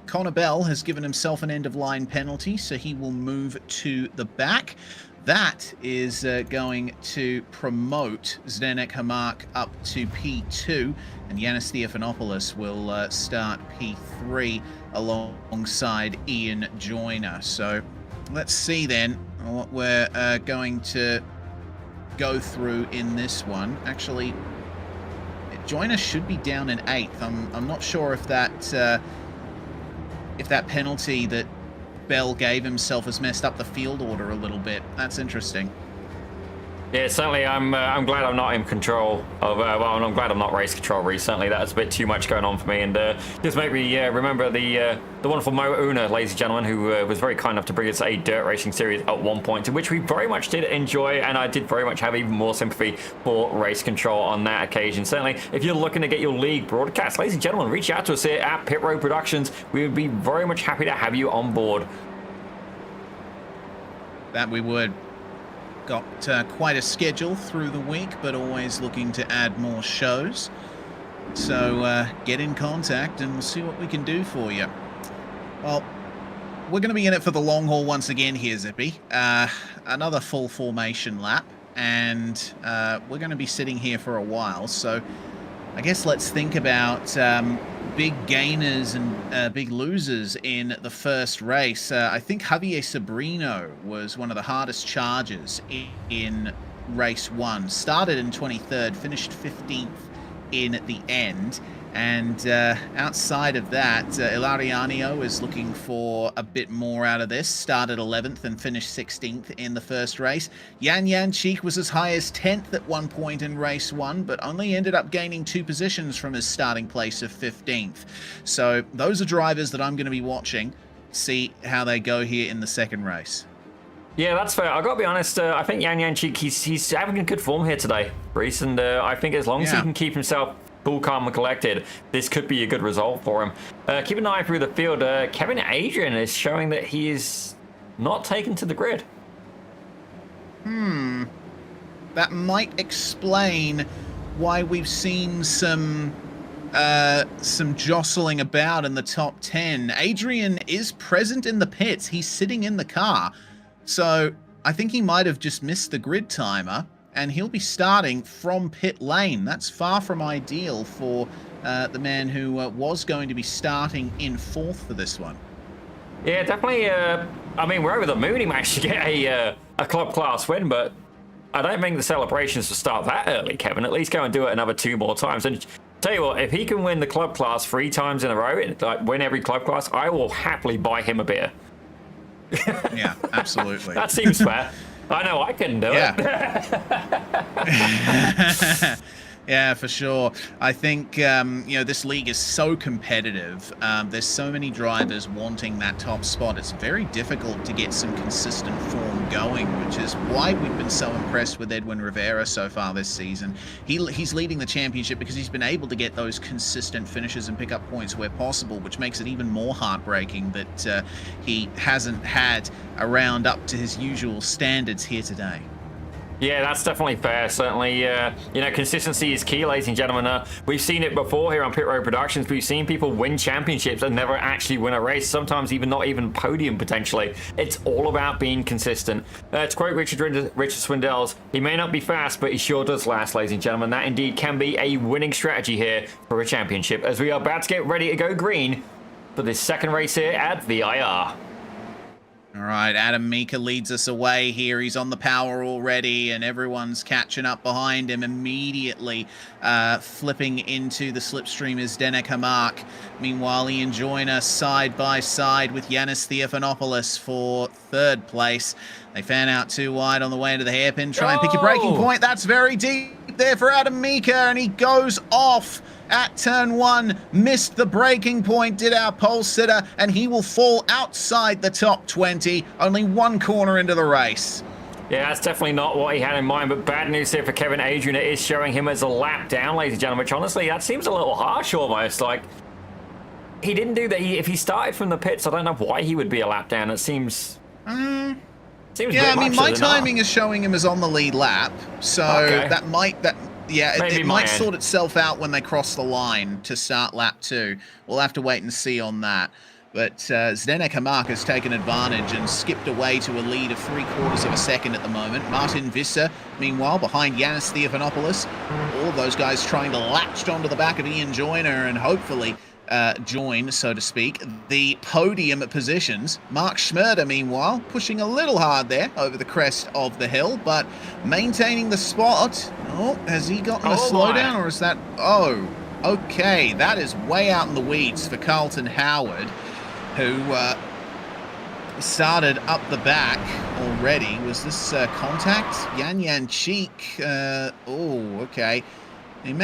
Connor Bell has given himself an end-of-line penalty, so he will move to the back. That is going to promote Zdenek Hamak up to P2, and Yanis Theophanopoulos will start P3 alongside Ian Joyner. So let's see then what we're going to go through in this one. Actually, Joyner should be down in 8th. I'm not sure if that penalty that Bell gave himself has messed up the field order a little bit. That's interesting. Yeah, certainly. I'm glad I'm not in control of. Well, I'm glad I'm not race control recently. That's a bit too much going on for me, and just make me remember the wonderful Mo Una, ladies and gentlemen, who was very kind enough to bring us a dirt racing series at one point, in which we very much did enjoy, and I did very much have even more sympathy for race control on that occasion. Certainly, if you're looking to get your league broadcast, ladies and gentlemen, reach out to us here at Pit Road Productions. We would be very much happy to have you on board. That we would. Got quite a schedule through the week, but always looking to add more shows. So get in contact and we'll see what we can do for you. Well, we're going to be in it for the long haul once again here, Zippy. Another full formation lap, and we're going to be sitting here for a while. So I guess let's think about big gainers and big losers in the first race. I think Javier Sabrino was one of the hardest chargers in race 1. Started in 23rd, finished 15th in the end. And outside of that, Ilariano is looking for a bit more out of this. Started 11th and finished 16th in the first race. Yan Cheek was as high as 10th at one point in race 1, but only ended up gaining 2 positions from his starting place of 15th. So those are drivers that I'm going to be watching, see how they go here in the second race. Yeah, that's fair. I've got to be honest, I think Yan Cheek, he's having a good form here today, Reese, and I think as long as he can keep himself cool, calm, and collected, this could be a good result for him. Keep an eye through the field. Kevin Adrian is showing that he is not taken to the grid. That might explain why we've seen some jostling about in the top 10. Adrian is present in the pits. He's sitting in the car. So I think he might have just missed the grid timer, and he'll be starting from pit lane. That's far from ideal for the man who was going to be starting in 4th for this one. Yeah, definitely. I mean, we're over the moon. He managed to get a club class win, but I don't think the celebrations will start that early, Kevin. At least go and do it another 2 more times. And tell you what, if he can win the club class 3 times in a row, like win every club class, I will happily buy him a beer. Yeah, absolutely. That seems fair. I know I can do it. Yeah, for sure. I think, this league is so competitive. There's so many drivers wanting that top spot. It's very difficult to get some consistent form going, which is why we've been so impressed with Edwin Rivera so far this season. He's leading the championship because he's been able to get those consistent finishes and pick up points where possible, which makes it even more heartbreaking that he hasn't had a round up to his usual standards here today. Yeah, that's definitely fair. Certainly, you know, consistency is key, ladies and gentlemen. We've seen it before here on Pit Road Productions. We've seen people win championships and never actually win a race. Sometimes even not even podium potentially. It's all about being consistent. To quote Richard Swindells, he may not be fast, but he sure does last, ladies and gentlemen. That indeed can be a winning strategy here for a championship. As we are about to get ready to go green for this second race here at VIR. All right, Adam Mika leads us away here. He's on the power already, and everyone's catching up behind him immediately. Flipping into the slipstream is Zdenek Hamak. Meanwhile, Ian Joyner side by side with Yanis Theophanopoulos for third place. They fan out too wide on the way into the hairpin. Try and pick your braking point. That's very deep there for Adam Mika, and he goes off at turn 1, missed the braking point, did our pole sitter, and he will fall outside the top 20, only one corner into the race. Yeah, that's definitely not what he had in mind, but bad news here for Kevin Adrian. It is showing him as a lap down, ladies and gentlemen, which honestly, that seems a little harsh almost. Like, he didn't do that. If he started from the pits, I don't know why he would be a lap down. It seems... yeah, I mean, my timing is showing him as on the lead lap, so that might... Yeah, it might sort itself out when they cross the line to start lap 2. We'll have to wait and see on that. But Zdenek Hamak has taken advantage and skipped away to a lead of 3/4 of a second at the moment. Martin Visser, meanwhile, behind Yanis Theophanopoulos. All those guys trying to latch onto the back of Ian Joyner and hopefully join, so to speak, the podium positions. Mark Schmerder, meanwhile, pushing a little hard there over the crest of the hill, but maintaining the spot. Oh, has he gotten a slowdown, or is that... Oh, okay, that is way out in the weeds for Carlton Howard, who started up the back already. Was this contact? Yan Cheek. Oh, okay. He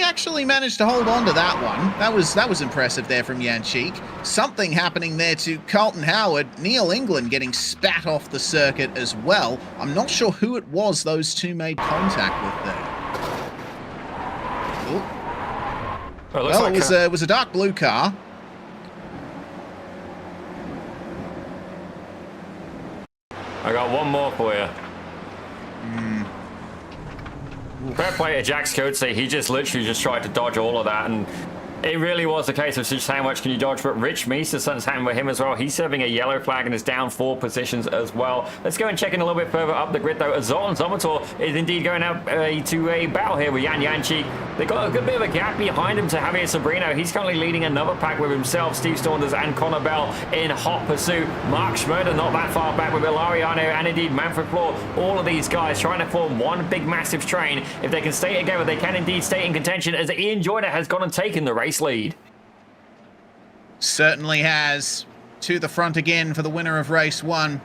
actually managed to hold on to that one. That was impressive there from Yan Cheek. Something happening there to Carlton Howard. Neil England getting spat off the circuit as well. I'm not sure who it was those two made contact with there. Well, it was a dark blue car. I got one more for you. Fair play to Jack Coatsey. He just literally just tried to dodge all of that, and it really was a case of just how much can you dodge. But Rich Meester's something's happening with him as well. He's serving a yellow flag and is down 4 positions as well. Let's go and check in a little bit further up the grid, though. Zoltan Zomator is indeed going out to a battle here with Yan Yanchi. They've got a good bit of a gap behind him to Javier Sobrino. He's currently leading another pack with himself, Steve Saunders and Connor Bell in hot pursuit. Mark Schmerder not that far back with Ilariano and indeed Manfred Floor. All of these guys trying to form one big massive train. If they can stay together, they can indeed stay in contention, as Ian Joyner has gone and taken the race lead. Certainly has. To the front again for the winner of race 1.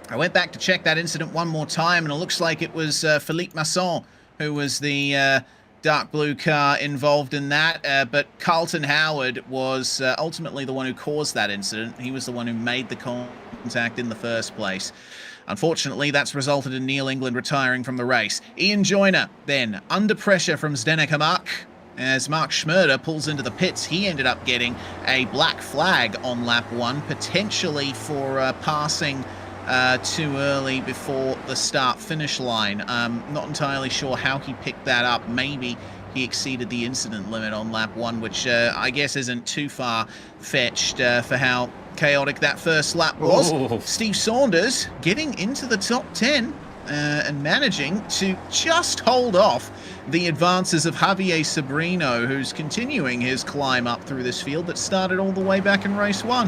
I went back to check that incident one more time, and it looks like it was Philippe Masson who was the dark blue car involved in that. But Carlton Howard was ultimately the one who caused that incident. He was the one who made the contact in the first place. Unfortunately, that's resulted in Neil England retiring from the race. Ian Joyner, then, under pressure from Zdenek Hamak. As Mark Schmerder pulls into the pits, he ended up getting a black flag on lap 1, potentially for passing too early before the start-finish line. Not entirely sure how he picked that up. Maybe he exceeded the incident limit on lap 1, which I guess isn't too far-fetched for how chaotic that first lap was. Ooh. Steve Saunders getting into the top 10 and managing to just hold off the advances of Javier Sobrino, who's continuing his climb up through this field that started all the way back in race 1.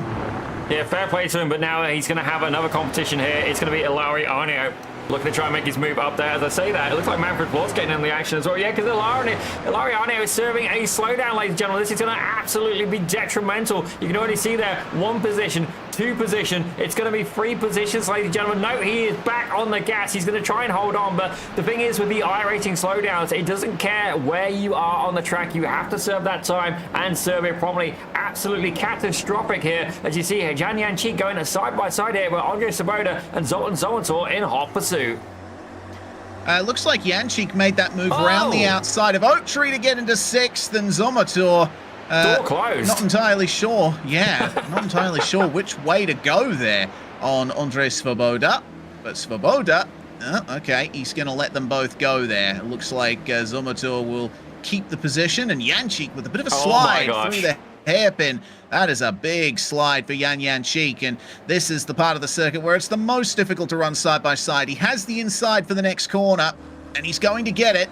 Yeah, fair play to him, but now he's going to have another competition here. It's going to be Ilari Arneo looking to try and make his move up there. As I say that, it looks like Manfred Floor's getting in the action as well. Yeah, because Ilari Arneo is serving a slowdown, ladies and gentlemen. This is going to absolutely be detrimental. You can already see there, 1 position, 2 position. It's going to be 3 positions, ladies and gentlemen. No, he is back on the gas. He's going to try and hold on, but the thing is with the iRacing slowdowns, it doesn't care where you are on the track. You have to serve that time and serve it properly. Absolutely catastrophic here. As you see here, Jan Yanchi going side by side here with Andre Saboda and Zoltan Zomator in hot pursuit. Looks like Yanchik made that move around the outside of Oak Tree to get into 6th, and Zomator door closed. Not entirely sure. Yeah, not entirely sure which way to go there on Andre Svoboda. But Svoboda Oh, okay, he's going to let them both go there. It looks like Zomotor will keep the position, and Yanchik with a bit of a slide through the hairpin. That is a big slide for Yan Yanchik, and this is the part of the circuit where it's the most difficult to run side by side. He has the inside for the next corner, and he's going to get it.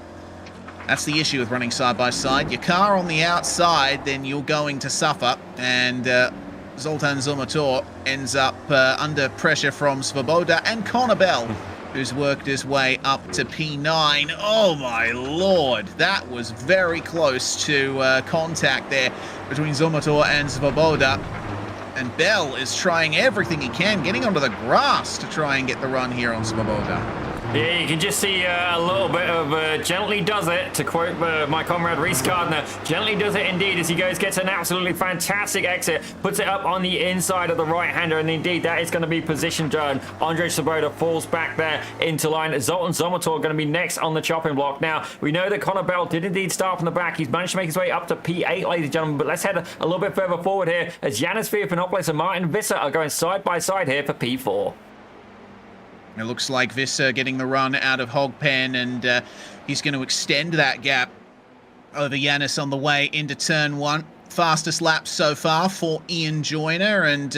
That's the issue with running side by side. Your car on the outside, then you're going to suffer, and Zoltan Zomotor ends up under pressure from Svoboda and Connor Bell, who's worked his way up to P9. Oh my lord, that was very close to contact there between Zomotor and Svoboda. And Bell is trying everything he can, getting onto the grass to try and get the run here on Svoboda. Yeah, you can just see a little bit of gently does it, to quote my comrade Reese Gardner. Gently does it indeed as he gets an absolutely fantastic exit, puts it up on the inside of the right-hander, and indeed that is going to be position turn. Andre Svoboda falls back there into line. Zoltan Zomotor going to be next on the chopping block. Now, we know that Connor Bell did indeed start from the back. He's managed to make his way up to P8, ladies and gentlemen, but let's head a little bit further forward here as Yanis Fiapanopoulos and Martin Visser are going side by side here for P4. It looks like Visser getting the run out of Hogpen, and he's going to extend that gap over Yanis on the way into turn one. Fastest lap so far for Ian Joyner, and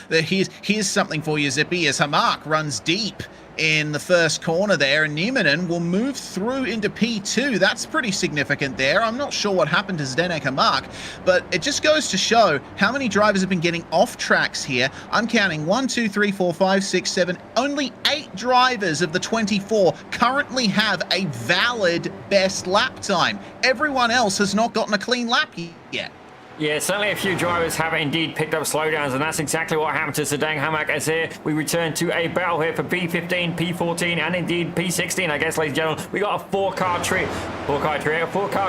here's something for you, Zippy, as Hamak runs deep in the first corner there, and Nieminen will move through into P2. That's pretty significant there. I'm not sure what happened to Zdenek Hamak, but it just goes to show how many drivers have been getting off tracks here. I'm counting 1, 2, 3, 4, 5, 6, 7. Only 8 drivers of the 24 currently have a valid best lap time. Everyone else has not gotten a clean lap yet. Yeah, certainly a few drivers have indeed picked up slowdowns, and that's exactly what happened to Zdenek Hamak. As here we return to a battle here for P15, P14, and indeed P16, I guess, ladies and gentlemen. We got a four-car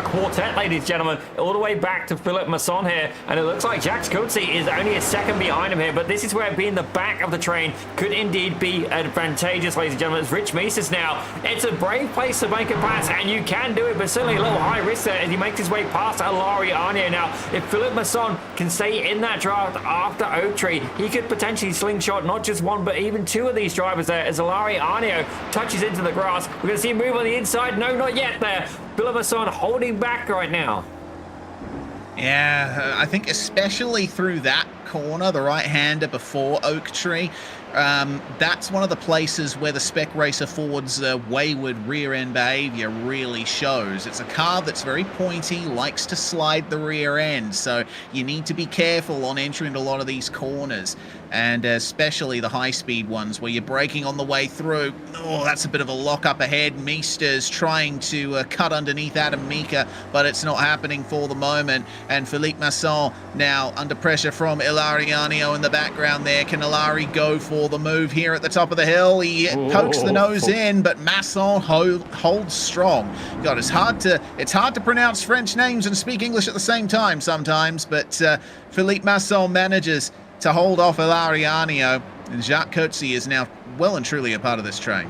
quartet, ladies and gentlemen, all the way back to Philip Masson here, and it looks like Jacques Coetzee is only a second behind him here, but this is where being the back of the train could indeed be advantageous, ladies and gentlemen. As Rich Meeses now, it's a brave place to make a pass, and you can do it, but certainly a little high risk there as he makes his way past Alari Arnio. Now, if Philip Masson can stay in that draft after Oak Tree, he could potentially slingshot not just one, but even 2 of these drivers there as Alari Arnio touches into the grass. We're going to see him move on the inside. No, not yet there. Philip Masson holding back right now. Yeah, I think especially through that corner, the right-hander before Oak Tree, that's one of the places where the Spec Racer Ford's wayward rear-end behavior really shows. It's a car that's very pointy, likes to slide the rear end, so you need to be careful on entering a lot of these corners, and especially the high-speed ones where you're braking on the way through. Oh, that's a bit of a lock-up ahead. Meester's trying to cut underneath Adam Mika, but it's not happening for the moment, and Philippe Masson now under pressure from Ilari Arnio in the background there. Can Ilari go for the move here at the top of the hill? He pokes the nose in, but Masson holds strong. God, it's hard to pronounce French names and speak English at the same time sometimes, but Philippe Masson manages to hold off Ilari Arnio, and Jacques Coetzee is now well and truly a part of this train.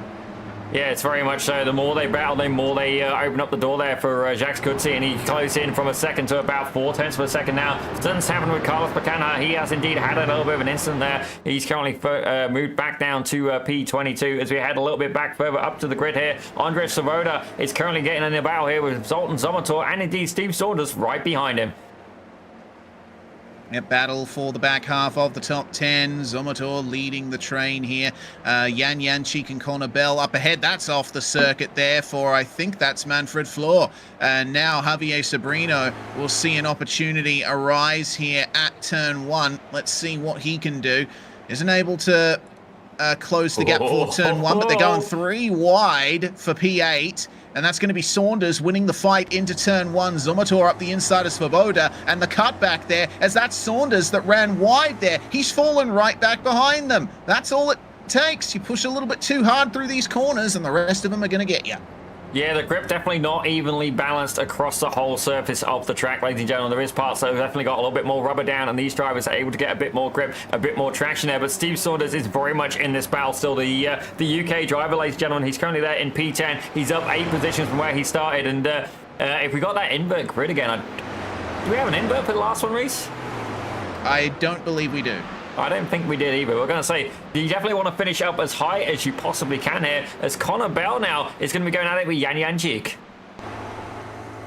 Yeah, it's very much so. The more they battle, the more they open up the door there for Jacques Coetzee, and he closed in from a second to about 0.4 of a second now. Something's happened with Carlos Bacana. He has indeed had a little bit of an incident there. He's currently moved back down to P22 as we head a little bit back further up to the grid here. Andre Svoboda is currently getting in the battle here with Zoltan Zomotor and indeed Steve Saunders right behind him. Battle for the back half of the top 10. Zomotor leading the train here. Yan Yanchik and Connor Bell up ahead. That's off the circuit there for, I think that's Manfred Floor. And now Javier Sobrino will see an opportunity arise here at turn 1. Let's see what he can do. Isn't able to close the gap for turn 1, but they're going 3 wide for P8. And that's going to be Saunders winning the fight into turn 1. Zomotor up the inside of Svoboda, and the cutback there, as that's Saunders that ran wide there. He's fallen right back behind them. That's all it takes. You push a little bit too hard through these corners, and the rest of them are going to get you. Yeah, the grip definitely not evenly balanced across the whole surface of the track, ladies and gentlemen. There is parts that have definitely got a little bit more rubber down, and these drivers are able to get a bit more grip, a bit more traction there. But Steve Saunders is very much in this battle still. The UK driver, ladies and gentlemen, he's currently there in P10. He's up 8 positions from where he started. And if we got that invert grid again, do we have an invert for the last one, Reese? I don't believe we do. I don't think we did either. We're going to say you definitely want to finish up as high as you possibly can here, as Connor Bell now is going to be going at it with Jan Jančić.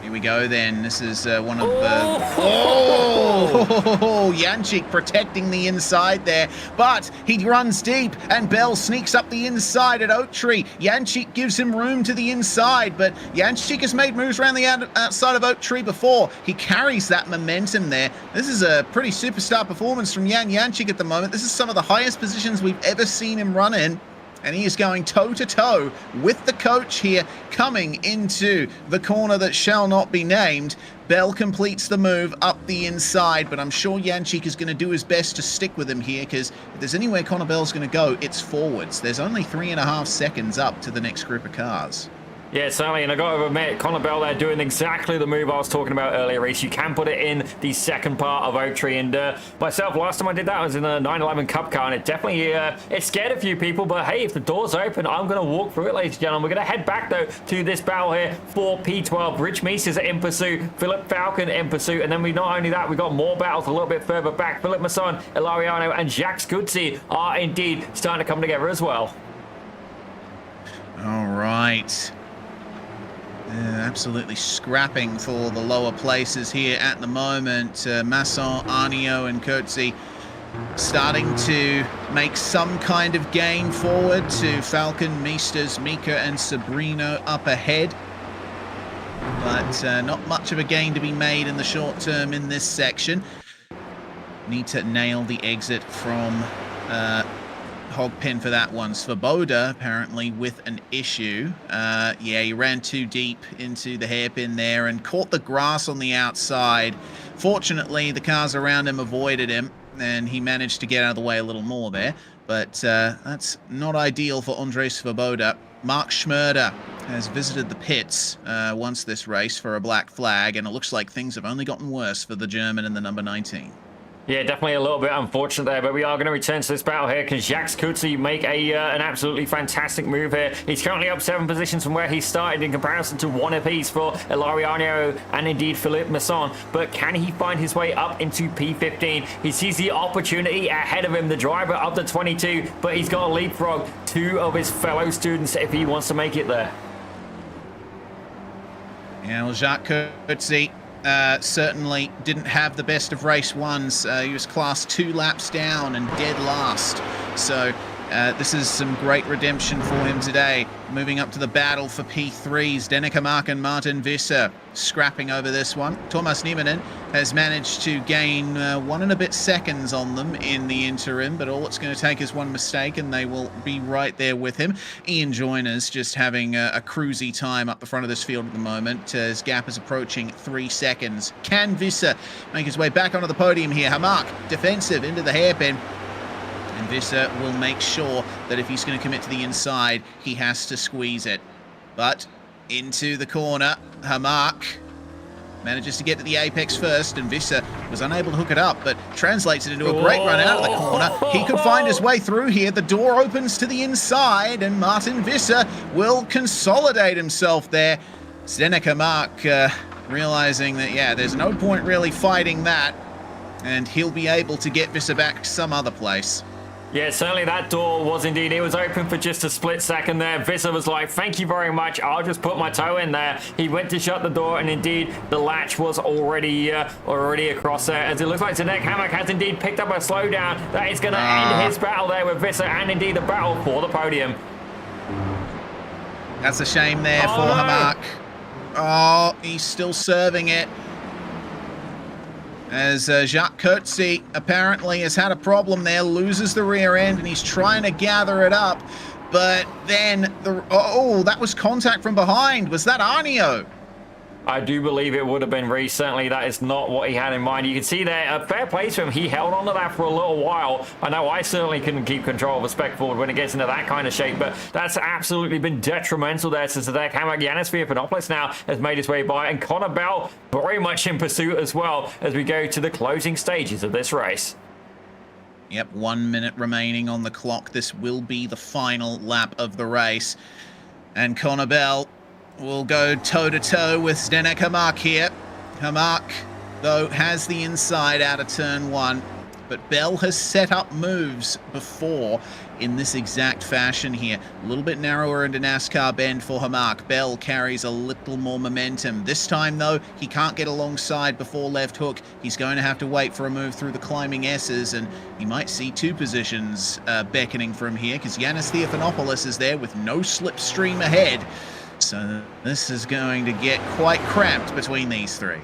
Here we go then. This is one of the... Oh! Jančić protecting the inside there, but he runs deep and Bell sneaks up the inside at Oak Tree. Jančić gives him room to the inside, but Jančić has made moves around the outside of Oak Tree before. He carries that momentum there. This is a pretty superstar performance from Jan Jančić at the moment. This is some of the highest positions we've ever seen him run in. And he is going toe-to-toe with the coach here, coming into the corner that shall not be named. Bell completes the move up the inside, but I'm sure Jančić is going to do his best to stick with him here, because if there's anywhere Connor Bell's going to go, it's forwards. There's only 3.5 seconds up to the next group of cars. Yeah, certainly, and I got to admit, Connor Bell there doing exactly the move I was talking about earlier, Reese. You can put it in the second part of Oak Tree, and myself, last time I did that, I was in a 911 Cup car, and it definitely it scared a few people, but hey, if the door's open, I'm going to walk through it, ladies and gentlemen. We're going to head back, though, to this battle here for P12. Rich Meese is in pursuit, Philip Falcon in pursuit, and then we not only that, we got more battles a little bit further back. Philip Masson, Ilariano, and Jacques Guzzi are indeed starting to come together as well. All right. Absolutely scrapping for the lower places here at the moment. Masson, Arnio and Coetzee starting to make some kind of gain forward to Falcon, Meesters, Mika and Sabrino up ahead. But not much of a gain to be made in the short term in this section. Need to nail the exit from Hogpen for that one. Svoboda apparently with an issue. Yeah, he ran too deep into the hairpin there and caught the grass on the outside. Fortunately, the cars around him avoided him and he managed to get out of the way a little more there. But that's not ideal for Andrei Svoboda. Mark Schmerder has visited the pits once this race for a black flag, and it looks like things have only gotten worse for the German in the number 19. Yeah, definitely a little bit unfortunate there, but we are going to return to this battle here because Jacques Coetzee make an absolutely fantastic move here. He's currently up 7 positions from where he started in comparison to 1 apiece for Ilariano and indeed Philippe Masson. But can he find his way up into P15? He sees the opportunity ahead of him, the driver up to 22, but he's got to leapfrog 2 of his fellow students if he wants to make it there. Yeah, well, Jacques Coetzee certainly didn't have the best of race ones. He was class 2 laps down and dead last. So this is some great redemption for him today. Moving up to the battle for P3s, Deneke Mark and Martin Visser scrapping over this one. Thomas Nieminen has managed to gain 1 and a bit seconds on them in the interim, but all it's going to take is 1 mistake and they will be right there with him. Ian Joyner's just having a cruisy time up the front of this field at the moment. His gap is approaching 3 seconds. Can Visser make his way back onto the podium here? Hamak defensive into the hairpin. And Visser will make sure that if he's going to commit to the inside, he has to squeeze it. But into the corner, Hamak manages to get to the apex first, and Visser was unable to hook it up, but translates it into a great run out of the corner. He could find his way through here. The door opens to the inside, and Martin Visser will consolidate himself there. Deneke Mark realizing that, yeah, there's no point really fighting that, and he'll be able to get Visser back some other place. Yeah, certainly that door was indeed, it was open for just a split second there. Visser was like, thank you very much, I'll just put my toe in there. He went to shut the door, and indeed the latch was already across there, as it looks like Zdeněk Hamak has indeed picked up a slowdown. That is going to end his battle there with Visser, and indeed the battle for the podium. That's a shame there for Hamak. Oh, he's still serving it. As Jacques Coetzee apparently has had a problem there, loses the rear end, and he's trying to gather it up. But then, that was contact from behind. Was that Arnio? I do believe it would have been Reese. Certainly that is not what he had in mind. You can see there, a fair play to him. He held on to that for a little while. I know I certainly couldn't keep control of a spec forward when it gets into that kind of shape, but that's absolutely been detrimental there to Zdeněk Hamak. Yanis Fiapanopoulos now has made his way by, and Connor Bell very much in pursuit as well as we go to the closing stages of this race. Yep, 1 minute remaining on the clock. This will be the final lap of the race. And Connor Bell will go toe-to-toe with Zdeněk Hamak here. Hamak, though, has the inside out of turn 1. but Bell has set up moves before in this exact fashion here. A little bit narrower into NASCAR bend for Hamak. Bell carries a little more momentum. This time, though, he can't get alongside before left hook. He's going to have to wait for a move through the climbing S's, and he might see two positions beckoning from here, because Yanis Theophanopoulos is there with no slipstream ahead. So this is going to get quite cramped between these three.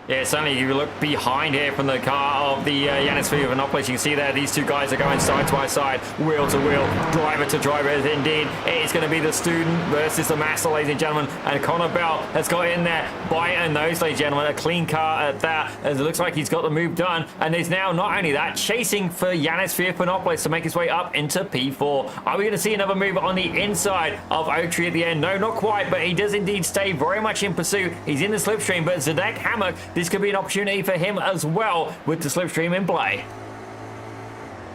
Yeah, certainly you look behind here from the car of the Yanis Theophanopoulos. You can see there these two guys are going side by side, wheel to wheel, driver to driver. Indeed, it's going to be the student versus the master, ladies and gentlemen. And Connor Bell has got in there by a nose, ladies and gentlemen. A clean car at that, as it looks like he's got the move done. And is now not only that, chasing for Yanis Theophanopoulos to make his way up into P4. Are we going to see another move on the inside of Oaktree at the end? No, not quite, but he does indeed stay very much in pursuit. He's in the slipstream, but Zdenek Hammock, this could be an opportunity for him as well with the slipstream in play.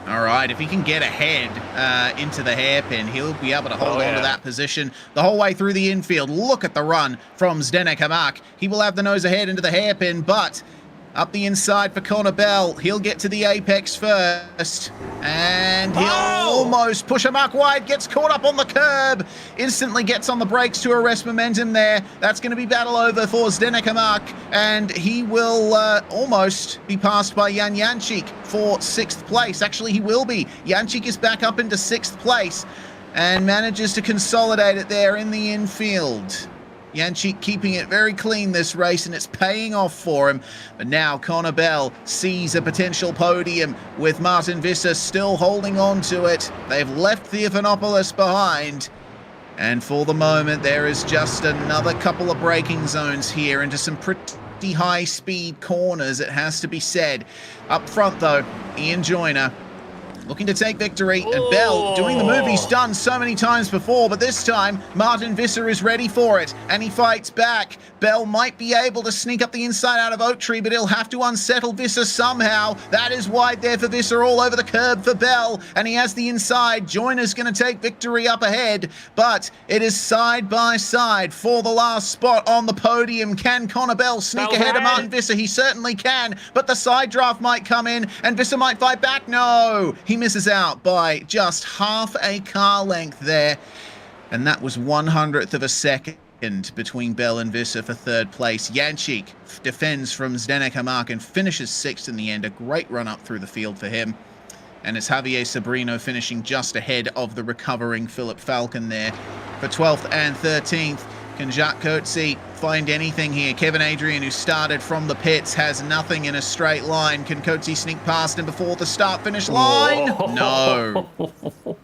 All right, if he can get ahead into the hairpin, he'll be able to hold on to that position the whole way through the infield. Look at the run from Zdenek Hammock. He will have the nose ahead into the hairpin, but up the inside for Connor Bell. He'll get to the apex first, and he'll almost push Hammock wide, gets caught up on the curb, instantly gets on the brakes to arrest momentum there. That's going to be battle over for Zdenek Hammock, and he will almost be passed by Jan Jančík for 6th place. Actually, he will be. Jančík is back up into 6th place and manages to consolidate it there in the infield. Jančík keeping it very clean this race, and it's paying off for him. But now Connor Bell sees a potential podium with Martin Visser still holding on to it. They've left Theophanopoulos behind. And for the moment, there is just another couple of braking zones here into some pretty high-speed corners, it has to be said. Up front, though, Ian Joyner looking to take victory, and Bell doing the move he's done so many times before, but this time Martin Visser is ready for it, and he fights back. Bell might be able to sneak up the inside out of Oaktree, but he'll have to unsettle Visser somehow. That is wide there for Visser, all over the curb for Bell, and he has the inside. Joyner's going to take victory up ahead, but it is side by side for the last spot on the podium. Can Connor Bell sneak ahead of Martin Visser? He certainly can, but the side draft might come in, and Visser might fight back. No, he misses out by just half a car length there, and that was 1/100th of a second between Bell and Visser for 3rd place. Jančík defends from Zdenek Hammock and finishes 6th in the end. A great run up through the field for him, and it's Javier Sobrino finishing just ahead of the recovering Philip Falcon there for 12th and 13th. Can Jacques Coetzee find anything here? Kevin Adrian, who started from the pits, has nothing in a straight line. Can Coetzee sneak past him before the start-finish line? No. Oh,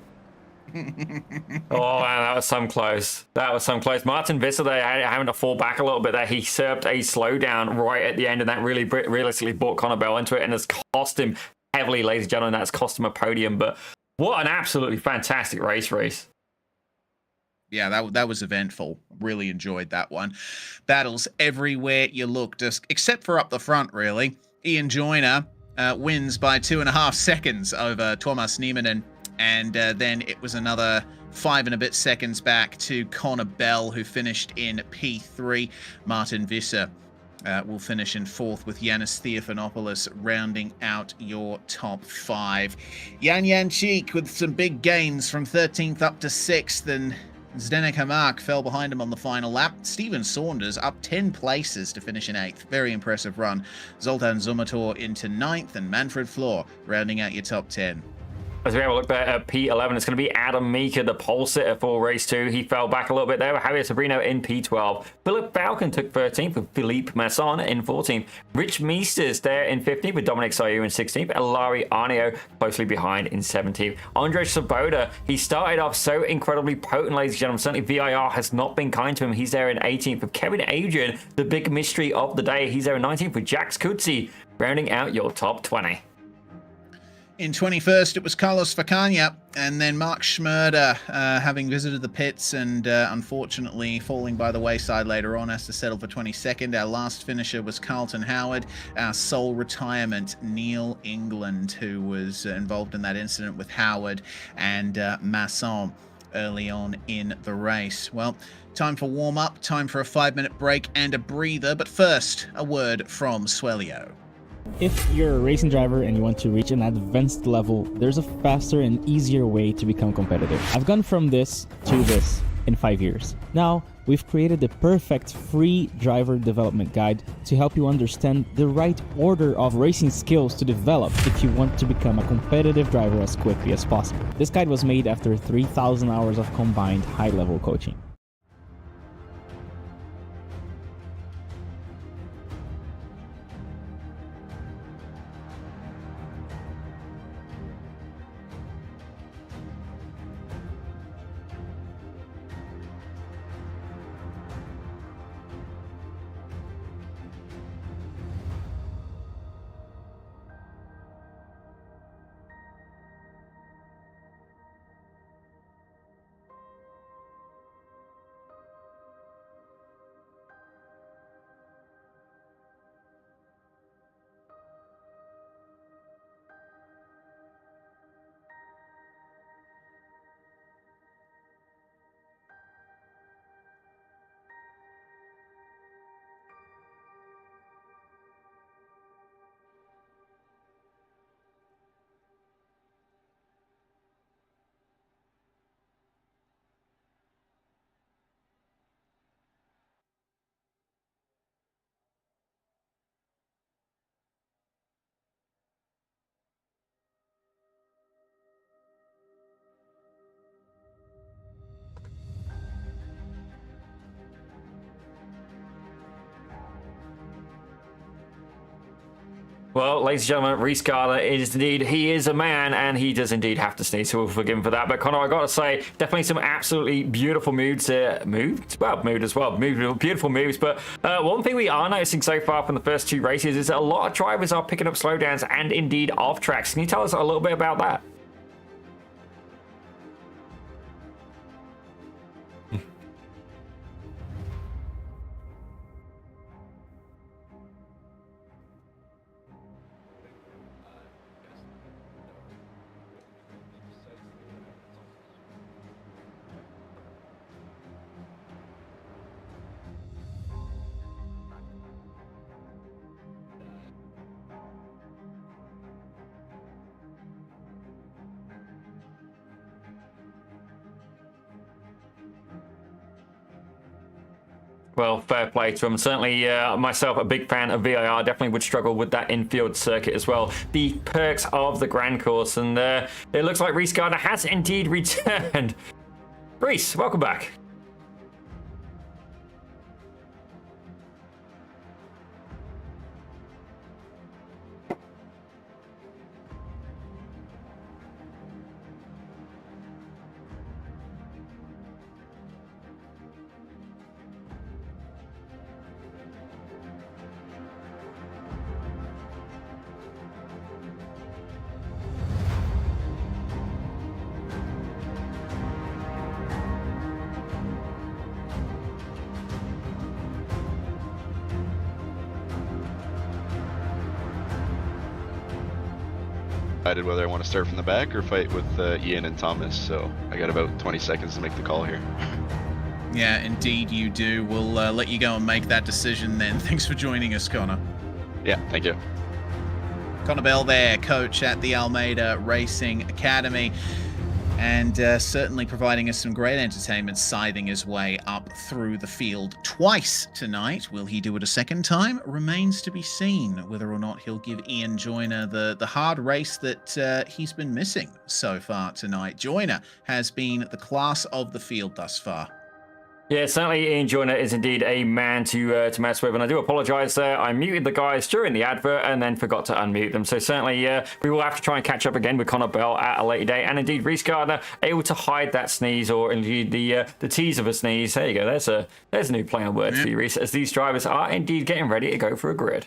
man, that was some close. That was some close. Martin Visser there having to fall back a little bit there. He served a slowdown right at the end, and that really realistically brought Connor Bell into it, and has cost him heavily, ladies and gentlemen. That's cost him a podium, but what an absolutely fantastic race. Yeah, that was eventful. Really enjoyed that one. Battles everywhere you look, just except for up the front, really. Ian Joyner wins by 2.5 seconds over Thomas Niemanen, and then it was another 5 and a bit seconds back to Connor Bell, who finished in P3. Martin Visser will finish in 4th, with Yanis Theophanopoulos rounding out your top 5. Jan Jančík with some big gains from 13th up to 6th, and Zdenek Hammock fell behind him on the final lap. Steven Saunders up 10 places to finish in 8th. Very impressive run. Zoltan Zumator into 9th, and Manfred Flohr rounding out your top 10. As we have a look there at P11, it's going to be Adam Meeker, the pole sitter for race 2. He fell back a little bit there with Javier Sobrino in P12. Philip Falcon took 13th with Philippe Masson in 14th. Rich Meesters there in 15th with Dominic Sayu in 16th. And Larry Arneo closely behind in 17th. Andrei Svoboda, he started off so incredibly potent, ladies and gentlemen. Certainly VIR has not been kind to him. He's there in 18th with Kevin Adrian, the big mystery of the day. He's there in 19th with Jacques Coetzee, rounding out your top 20. In 21st, it was Carlos Facania, and then Mark Schmerder, having visited the pits and unfortunately falling by the wayside later on, has to settle for 22nd. Our last finisher was Carlton Howard. Our sole retirement, Neil England, who was involved in that incident with Howard and Masson early on in the race. Well, time for warm-up, time for a 5-minute break and a breather, but first, a word from Swellio. If you're a racing driver and you want to reach an advanced level, there's a faster and easier way to become competitive. I've gone from this to this in 5 years. Now, we've created the perfect free driver development guide to help you understand the right order of racing skills to develop if you want to become a competitive driver as quickly as possible. This guide was made after 3,000 hours of combined high-level coaching. Well, ladies and gentlemen, Reese Gardner is indeed, he is a man, and he does indeed have to sneeze, so we'll forgive him for that. But Connor, I gotta say, definitely some absolutely beautiful moods here. Mood as well. Beautiful moves. But one thing we are noticing so far from the first two races is that a lot of drivers are picking up slowdowns and indeed off tracks. Can you tell us a little bit about that? Well, fair play to him. Certainly, myself, a big fan of VIR, definitely would struggle with that infield circuit as well. The perks of the Grand Course, and it looks like Reese Gardner has indeed returned. Reese, welcome back. Decided whether I want to start from the back or fight with Ian and Thomas, so I got about 20 seconds to make the call here. Yeah, indeed you do. We'll let you go and make that decision then. Thanks for joining us, Connor. Yeah, thank you. Connor Bell there, coach at the Almeida Racing Academy, and certainly providing us some great entertainment, scything his way up through the field twice tonight. Will he do it a second time? Remains to be seen whether or not he'll give Ian Joyner the hard race that he's been missing so far tonight. Joyner has been the class of the field thus far. Yeah, certainly Ian Joyner is indeed a man to mess with, and I do apologise there. I muted the guys during the advert and then forgot to unmute them. So certainly we will have to try and catch up again with Connor Bell at a later date. And indeed, Reese Gardner able to hide that sneeze, or indeed the tease of a sneeze. There you go. There's a new play on words for you, Reese, as these drivers are indeed getting ready to go for a grid.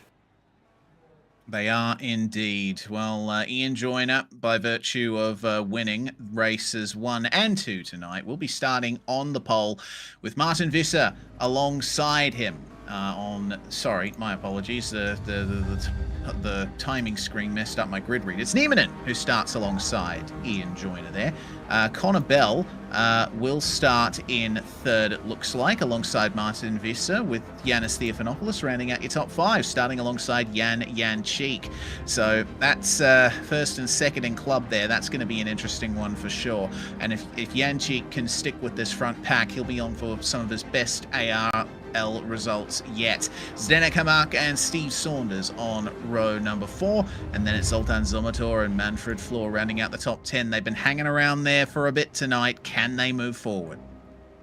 They are indeed. Well, Ian Joyner, by virtue of winning races 1 and 2 tonight, will be starting on the pole with Martin Visser alongside him. Sorry, my apologies. The timing screen messed up my grid read. It's Nieminen who starts alongside Ian Joyner there. Connor Bell will start in third, it looks like, alongside Martin Visser, with Yanis Theophanopoulos rounding out your top 5, starting alongside Jan Cheek. So that's first and second in club there. That's going to be an interesting one for sure. And if Jan Cheek can stick with this front pack, he'll be on for some of his best ARL results yet. Zdenek Hamak and Steve Saunders on row number 4, and then it's Zoltan Zomator and Manfred Floor rounding out the top 10. They've been hanging around there for a bit tonight. Can they move forward?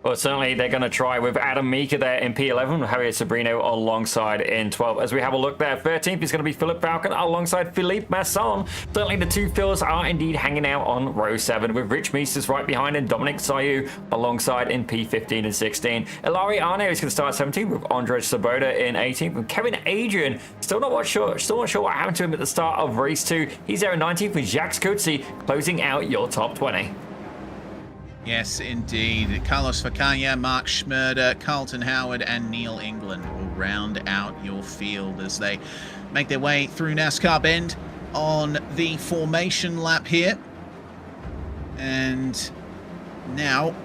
Well, certainly they're going to try with Adam Mika there in P11, Javier Sobrino alongside in 12. As we have a look there, 13th is going to be Philip Falcon alongside Philippe Masson. Certainly the two Phils are indeed hanging out on row 7, with Rich Meesters right behind and Dominic Sayu alongside in P15 and 16. Ilari Arne is going to start 17th with Andrzej Saboda in 18th. And Kevin Adrian, still not sure what happened to him at the start of race 2. He's there in 19th with Jacques Coetzee closing out your top 20. Yes, indeed. Carlos Facaya, Mark Schmurder, Carlton Howard, and Neil England will round out your field as they make their way through NASCAR Bend on the formation lap here. And now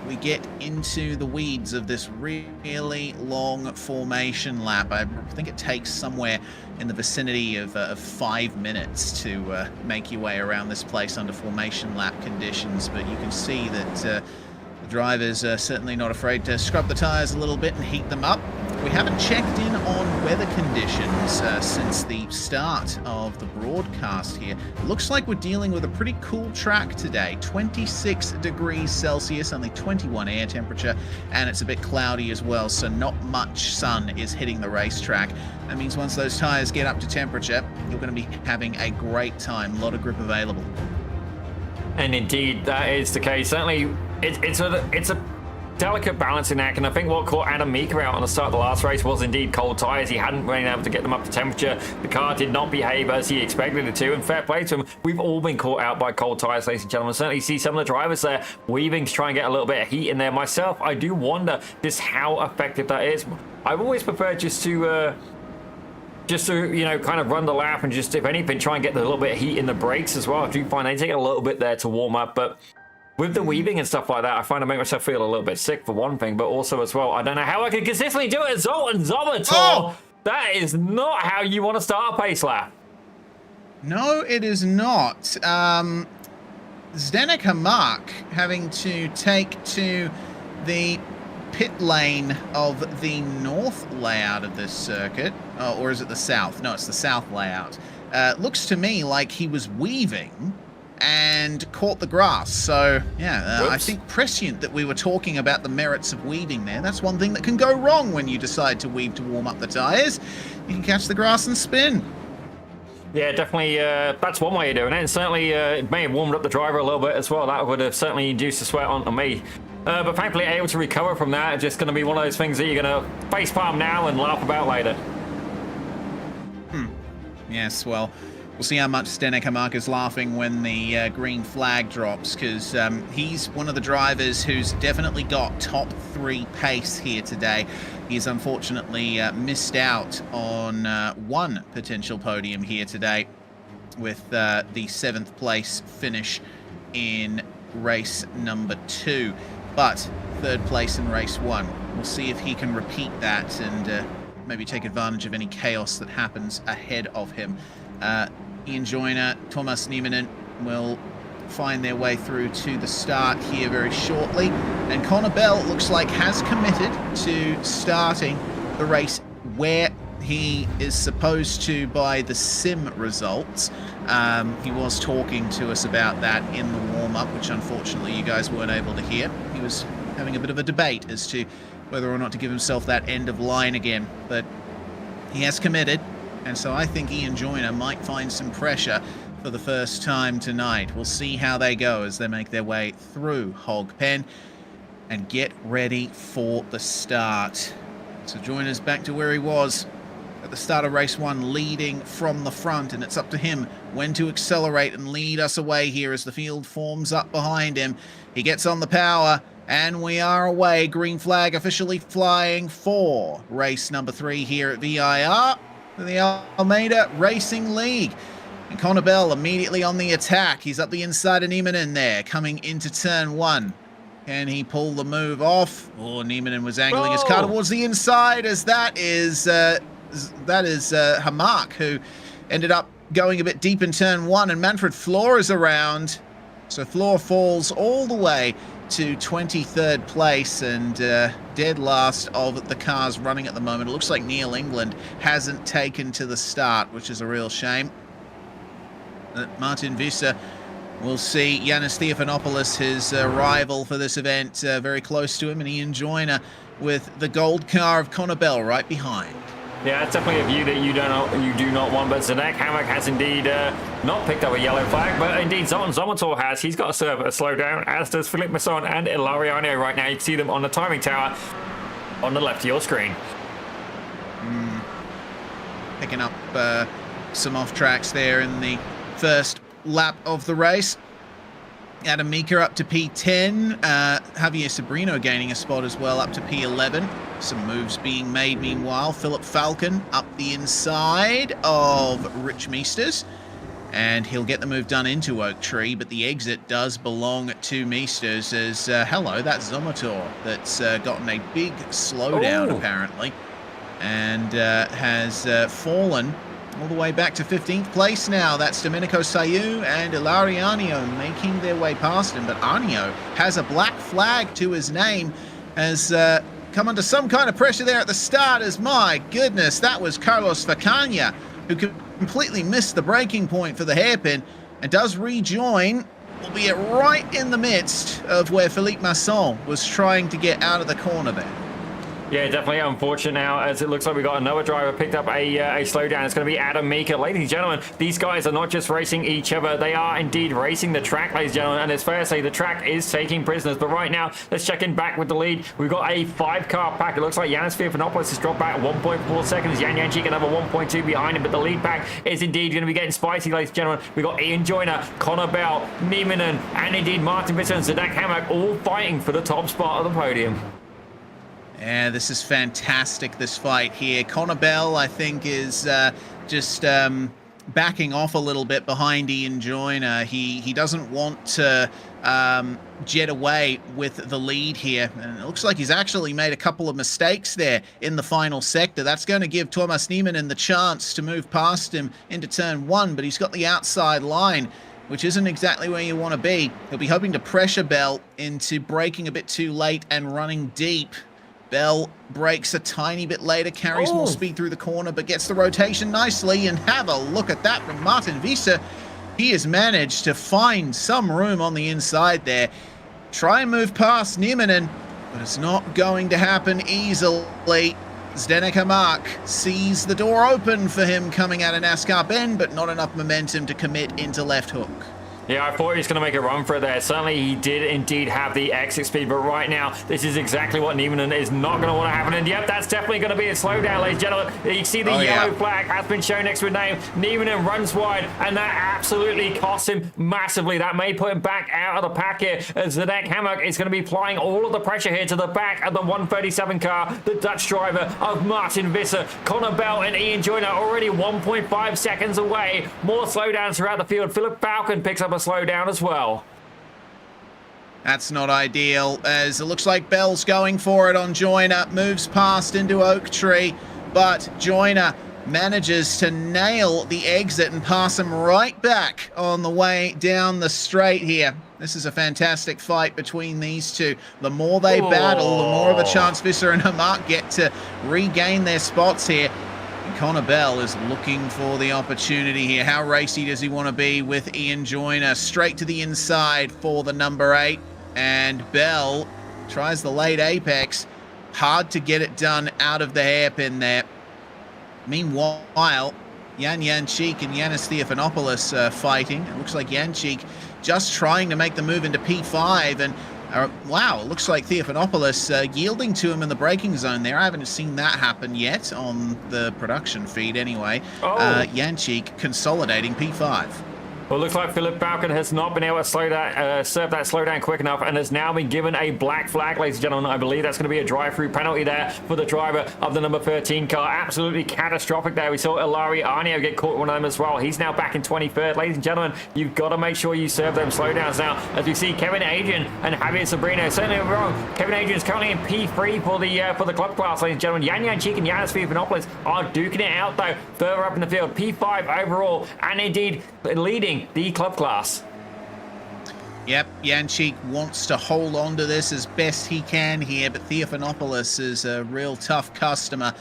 we get into the weeds of this really long formation lap. I think it takes somewhere in the vicinity of 5 minutes to make your way around this place under formation lap conditions, but you can see that the drivers are certainly not afraid to scrub the tires a little bit and heat them up. We haven't checked in on weather conditions since the start of the broadcast here. Looks like we're dealing with a pretty cool track today. 26 degrees Celsius, only 21 air temperature, and it's a bit cloudy as well, so not much sun is hitting the racetrack. That means once those tires get up to temperature, you're going to be having a great time. A lot of grip available. And indeed, that is the case. Certainly, it's a delicate balancing act, and I think what caught Adam Mika out on the start of the last race was indeed cold tyres. He hadn't been able to get them up to temperature. The car did not behave as he expected it to, and fair play to him. We've all been caught out by cold tyres, ladies and gentlemen. Certainly see some of the drivers there weaving to try and get a little bit of heat in there. Myself, I do wonder just how effective that is. I've always preferred just to you know, kind of run the lap and just, if anything, try and get a little bit of heat in the brakes as well. I do find they take a little bit there to warm up, but with the weaving and stuff like that, I find I make myself feel a little bit sick for one thing, but also as well, I don't know how I can consistently do it. Zoltan Zomator, oh! That is not how you want to start a pace lap. No, it is not. Zdenek Hamak having to take to the pit lane of the north layout of this circuit, or is it the south? No, it's the south layout. Looks to me like he was weaving and caught the grass. So, yeah, I think prescient that we were talking about the merits of weaving there. That's one thing that can go wrong when you decide to weave to warm up the tires. You can catch the grass and spin. Yeah, definitely, that's one way of doing it. And certainly, it may have warmed up the driver a little bit as well. That would have certainly induced a sweat onto me. But thankfully, able to recover from that. It's just going to be one of those things that you're going to facepalm now and laugh about later. Yes, well, we'll see how much Zdenek Hamak is laughing when the green flag drops, because he's one of the drivers who's definitely got top 3 pace here today. He's unfortunately missed out on one potential podium here today with the 7th place finish in race number 2, but 3rd place in race 1. We'll see if he can repeat that and maybe take advantage of any chaos that happens ahead of him. Ian Joyner, Thomas Nieminen will find their way through to the start here very shortly. And Connor Bell looks like has committed to starting the race where he is supposed to by the sim results. He was talking to us about that in the warm-up, which unfortunately you guys weren't able to hear. He was having a bit of a debate as to whether or not to give himself that end of line again, but he has committed, and so I think Ian Joyner might find some pressure for the first time tonight. We'll see how they go as they make their way through Hog Pen and get ready for the start. So Joyner's back to where he was at the start of race 1, leading from the front, and it's up to him when to accelerate and lead us away here as the field forms up behind him. He gets on the power, and we are away. Green flag officially flying for race number 3 here at VIR for the Almeida Racing League. And Connor Bell immediately on the attack. He's up the inside of Nieminen there, coming into turn 1. Can he pull the move off? Oh, Niemanen was angling his car towards the inside, as that is Hamak, who ended up going a bit deep in turn 1, and Manfred Floor is around. So Floor falls all the way to 23rd place and dead last of the cars running at the moment. It looks like Neil England hasn't taken to the start, which is a real shame. Martin Visser will see Yanis Theophanopoulos, his rival for this event, very close to him, and Ian Joyner with the gold car of Connor Bell right behind. Yeah, it's definitely a view that you do not want, but Zdeněk Hamak has indeed not picked up a yellow flag, but indeed Zoltan Zomotor has. He's got a slowdown, as does Philippe Masson and Ilariano right now. You can see them on the timing tower on the left of your screen. Picking up some off tracks there in the first lap of the race. Adam Mika up to P10, Javier Sobrino gaining a spot as well up to P11. Some moves being made meanwhile. Philip Falcon up the inside of Rich Meesters, and he'll get the move done into Oak Tree, but the exit does belong to Meesters as, hello, that's Zomotor that's gotten a big slowdown apparently, and has fallen all the way back to 15th place now. That's Domenico Sayu and Ilariano making their way past him, but Arnio has a black flag to his name, has come under some kind of pressure there at the start, as my goodness, that was Carlos Facania, who completely missed the breaking point for the hairpin and does rejoin, albeit right in the midst of where Philippe Masson was trying to get out of the corner there. Yeah, definitely unfortunate now, as it looks like we got another driver picked up a slowdown. It's going to be Adam Mika. Ladies and gentlemen, these guys are not just racing each other, they are indeed racing the track, ladies and gentlemen, and it's fair to say the track is taking prisoners. But right now, let's check in back with the lead. We've got a 5-car pack. It looks like Yanis Theophanopoulos has dropped back 1.4 seconds. Jan Janchik another 1.2 behind him, but the lead pack is indeed going to be getting spicy, ladies and gentlemen. We've got Ian Joyner, Connor Bell, Niemanen, and indeed Martin Visser and Zdeněk Hamak all fighting for the top spot of the podium. Yeah, this is fantastic, this fight here. Connor Bell, I think, is just backing off a little bit behind Ian Joyner. He doesn't want to jet away with the lead here. And it looks like he's actually made a couple of mistakes there in the final sector. That's going to give Thomas Niemanen the chance to move past him into turn 1, but he's got the outside line, which isn't exactly where you want to be. He'll be hoping to pressure Bell into braking a bit too late and running deep. Bell brakes a tiny bit later, carries more speed through the corner, but gets the rotation nicely. And have a look at that from Martin Visser. He has managed to find some room on the inside there. Try and move past Niemanen, but it's not going to happen easily. Zdeněk Hamak sees the door open for him coming out of NASCAR Bend, but not enough momentum to commit into left hook. Yeah, I thought he was going to make a run for it there. Certainly, he did indeed have the exit speed, but right now, this is exactly what Niemanen is not going to want to happen. And yep, that's definitely going to be a slowdown, ladies and gentlemen. You see the yellow flag has been shown next to his name. Niemanen runs wide, and that absolutely costs him massively. That may put him back out of the pack here, as Zdeněk Hamak is going to be applying all of the pressure here to the back of the 137 car. The Dutch driver of Martin Visser, Connor Bell, and Ian Joyner already 1.5 seconds away. More slowdowns throughout the field. Philip Falcon picks up a slowdown as well. That's not ideal, as it looks like Bell's going for it on Joyner. Moves past into Oak Tree, but Joyner manages to nail the exit and pass him right back on the way down the straight here. This is a fantastic fight between these two. The more they battle, the more of a chance Visser and Hamak get to regain their spots here. Connor Bell is looking for the opportunity here. How racy does he want to be with Ian Joyner? Straight to the inside for the number 8. And Bell tries the late apex. Hard to get it done out of the hairpin there. Meanwhile, Jan Janchik and Yanis Theophanopoulos are fighting. It looks like Janchik just trying to make the move into P5, and wow, it looks like Theophanopoulos yielding to him in the braking zone there. I haven't seen that happen yet on the production feed anyway. Janchik consolidating P5. Well, it looks like Philip Falcon has not been able to serve that slowdown quick enough and has now been given a black flag, ladies and gentlemen. I believe that's going to be a drive-through penalty there for the driver of the number 13 car. Absolutely catastrophic there. We saw Ilari Arnio get caught one of them as well. He's now back in 23rd. Ladies and gentlemen, you've got to make sure you serve them slowdowns now, as we see Kevin Adrian and Javier Sabrino. Certainly wrong. Kevin Adrian is currently in P3 for the club class, ladies and gentlemen. Yan Cheek and Yanis Fiafanopolis are duking it out, though, further up in the field. P5 overall, and indeed leading the club class. Yep, Yanchik wants to hold on to this as best he can here, but Theophanopoulos is a real tough customer.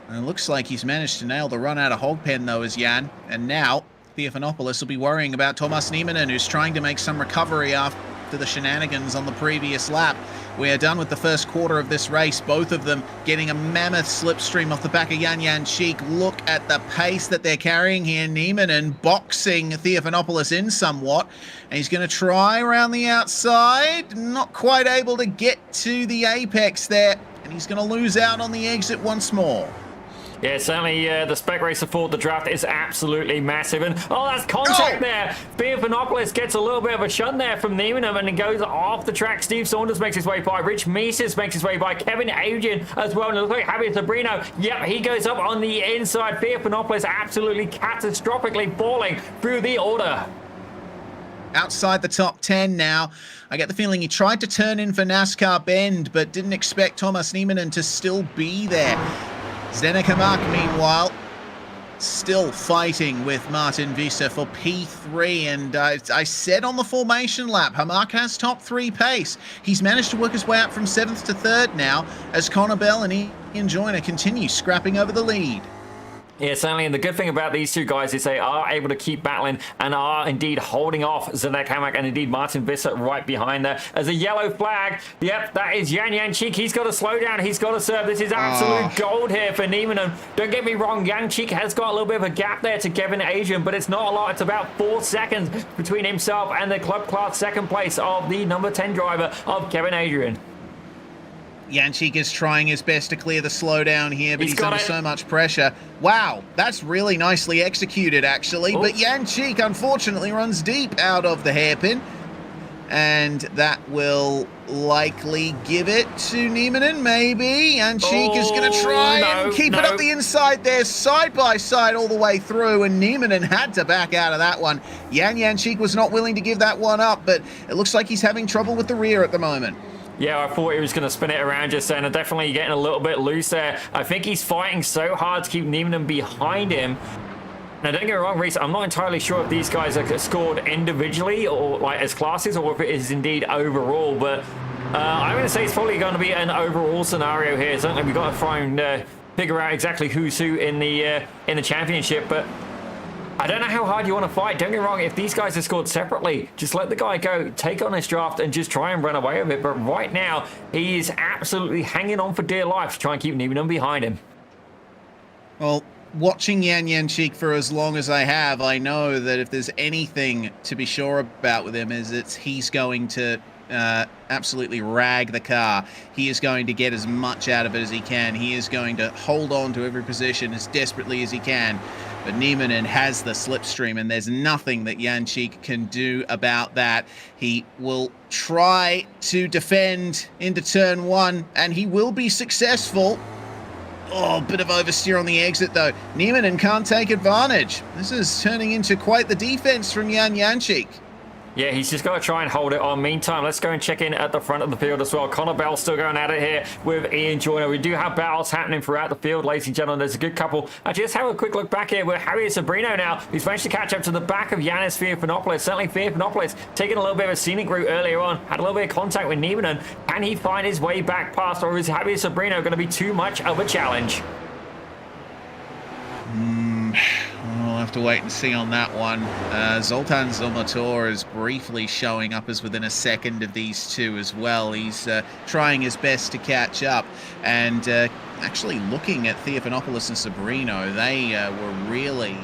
And it looks like he's managed to nail the run out of Hogpen, though, as Jan. And now Theophanopoulos will be worrying about Thomas Nieminen, who's trying to make some recovery after the shenanigans on the previous lap. We are done with the first quarter of this race, both of them getting a mammoth slipstream off the back of Yan Cheek. Look at the pace that they're carrying here. Nieminen boxing Theophanopoulos in somewhat, and he's going to try around the outside. Not quite able to get to the apex there, and he's going to lose out on the exit once more. Yeah, certainly the spec racer for the draft is absolutely massive. And, oh, that's contact there. Theophanopoulos gets a little bit of a shunt there from Nieminen and it goes off the track. Steve Saunders makes his way by. Rich Mises makes his way by. Kevin Adrian as well. And it looks like Javier Sabrino. Yep, he goes up on the inside. Theophanopoulos absolutely catastrophically falling through the order. Outside the top 10 now. I get the feeling he tried to turn in for NASCAR Bend, but didn't expect Thomas Nieminen to still be there. Zdenek Hamak, meanwhile, still fighting with Martin Visser for P3, and I said on the formation lap, Hamak has top 3 pace. He's managed to work his way up from 7th to 3rd now, as Connor Bell and Ian Joyner continue scrapping over the lead. Yeah, certainly, and the good thing about these two guys is they are able to keep battling and are indeed holding off Zdenek Hamak and indeed Martin Visser right behind there. As a yellow flag, yep, that is Yan Cheek. He's got to slow down. He's got to serve. This is absolute gold here for Nieminen. Don't get me wrong, Yan Cheek has got a little bit of a gap there to Kevin Adrian, but it's not a lot. It's about 4 seconds between himself and the club class second place of the number 10 driver of Kevin Adrian. Yanchik is trying his best to clear the slowdown here, but he's under so much pressure. Wow, that's really nicely executed, actually. But Yanchik, unfortunately, runs deep out of the hairpin. And that will likely give it to Nieminen, maybe. Yanchik is going to try and keep it up the inside there, side by side all the way through. And Nieminen had to back out of that one. Yanchik was not willing to give that one up, but it looks like he's having trouble with the rear at the moment. Yeah, I thought he was going to spin it around just then, and definitely getting a little bit loose there. I think he's fighting so hard to keep Nieminen behind him. Now, don't get me wrong, Reese, I'm not entirely sure if these guys are scored individually or like as classes or if it is indeed overall, but I'm going to say it's probably going to be an overall scenario here. Certainly, we've got to try and figure out exactly who's who in the championship, but I don't know how hard you want to fight. Don't get me wrong, if these guys are scored separately, just let the guy go, take on his draft, and just try and run away with it. But right now, he is absolutely hanging on for dear life to try and keep Nieminen behind him. Well, watching Yan Cheek for as long as I have, I know that if there's anything to be sure about with him is he's going to absolutely rag the car. He is going to get as much out of it as he can. He is going to hold on to every position as desperately as he can. But Nieminen has the slipstream, and there's nothing that Yanchik can do about that. He will try to defend into turn 1, and he will be successful. Oh, bit of oversteer on the exit, though. Nieminen can't take advantage. This is turning into quite the defense from Yanchik. Yeah, he's just got to try and hold it on. Meantime, let's go and check in at the front of the field as well. Connor Bell still going at it here with Ian Joyner. We do have battles happening throughout the field, ladies and gentlemen. There's a good couple. Actually, let's have a quick look back here with Javier Sabrino now. He's managed to catch up to the back of Yanis Fiafanopolis. Certainly Fiafanopolis taking a little bit of a scenic route earlier on. Had a little bit of contact with Nieminen. Can he find his way back past, or is Javier Sabrino going to be too much of a challenge? We'll have to wait and see on that one. Zoltan Zomotor is briefly showing up as within a second of these two as well. He's trying his best to catch up. And actually looking at Theophanopoulos and Sabrino, they were really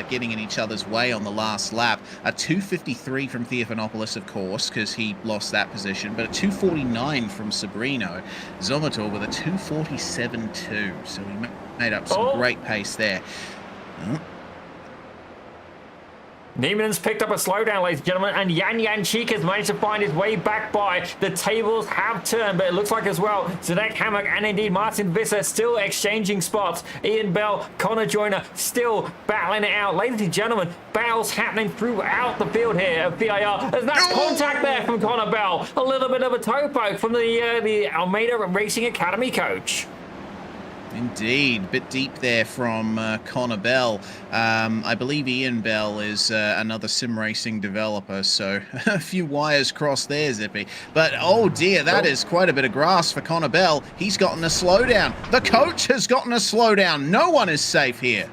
getting in each other's way on the last lap. A 2:53 from Theophanopoulos, of course, because he lost that position, but a 2:49 from Sabrino. Zomotor with a 2:47.2, so he made up some great pace there. Niemanen's picked up a slowdown, ladies and gentlemen, and Yan Cheek has managed to find his way back by. The tables have turned, but it looks like as well, Zdenek Hammock and indeed Martin Visser still exchanging spots. Ian Bell, Connor Joyner still battling it out. Ladies and gentlemen, battles happening throughout the field here at VIR. There's that contact there from Connor Bell. A little bit of a toe poke from the Almeida Racing Academy coach. Indeed, bit deep there from Connor Bell. I believe Ian Bell is another sim racing developer, so a few wires crossed there, Zippy. But oh dear, that is quite a bit of grass for Connor Bell. He's gotten a slowdown. The coach has gotten a slowdown. No one is safe here.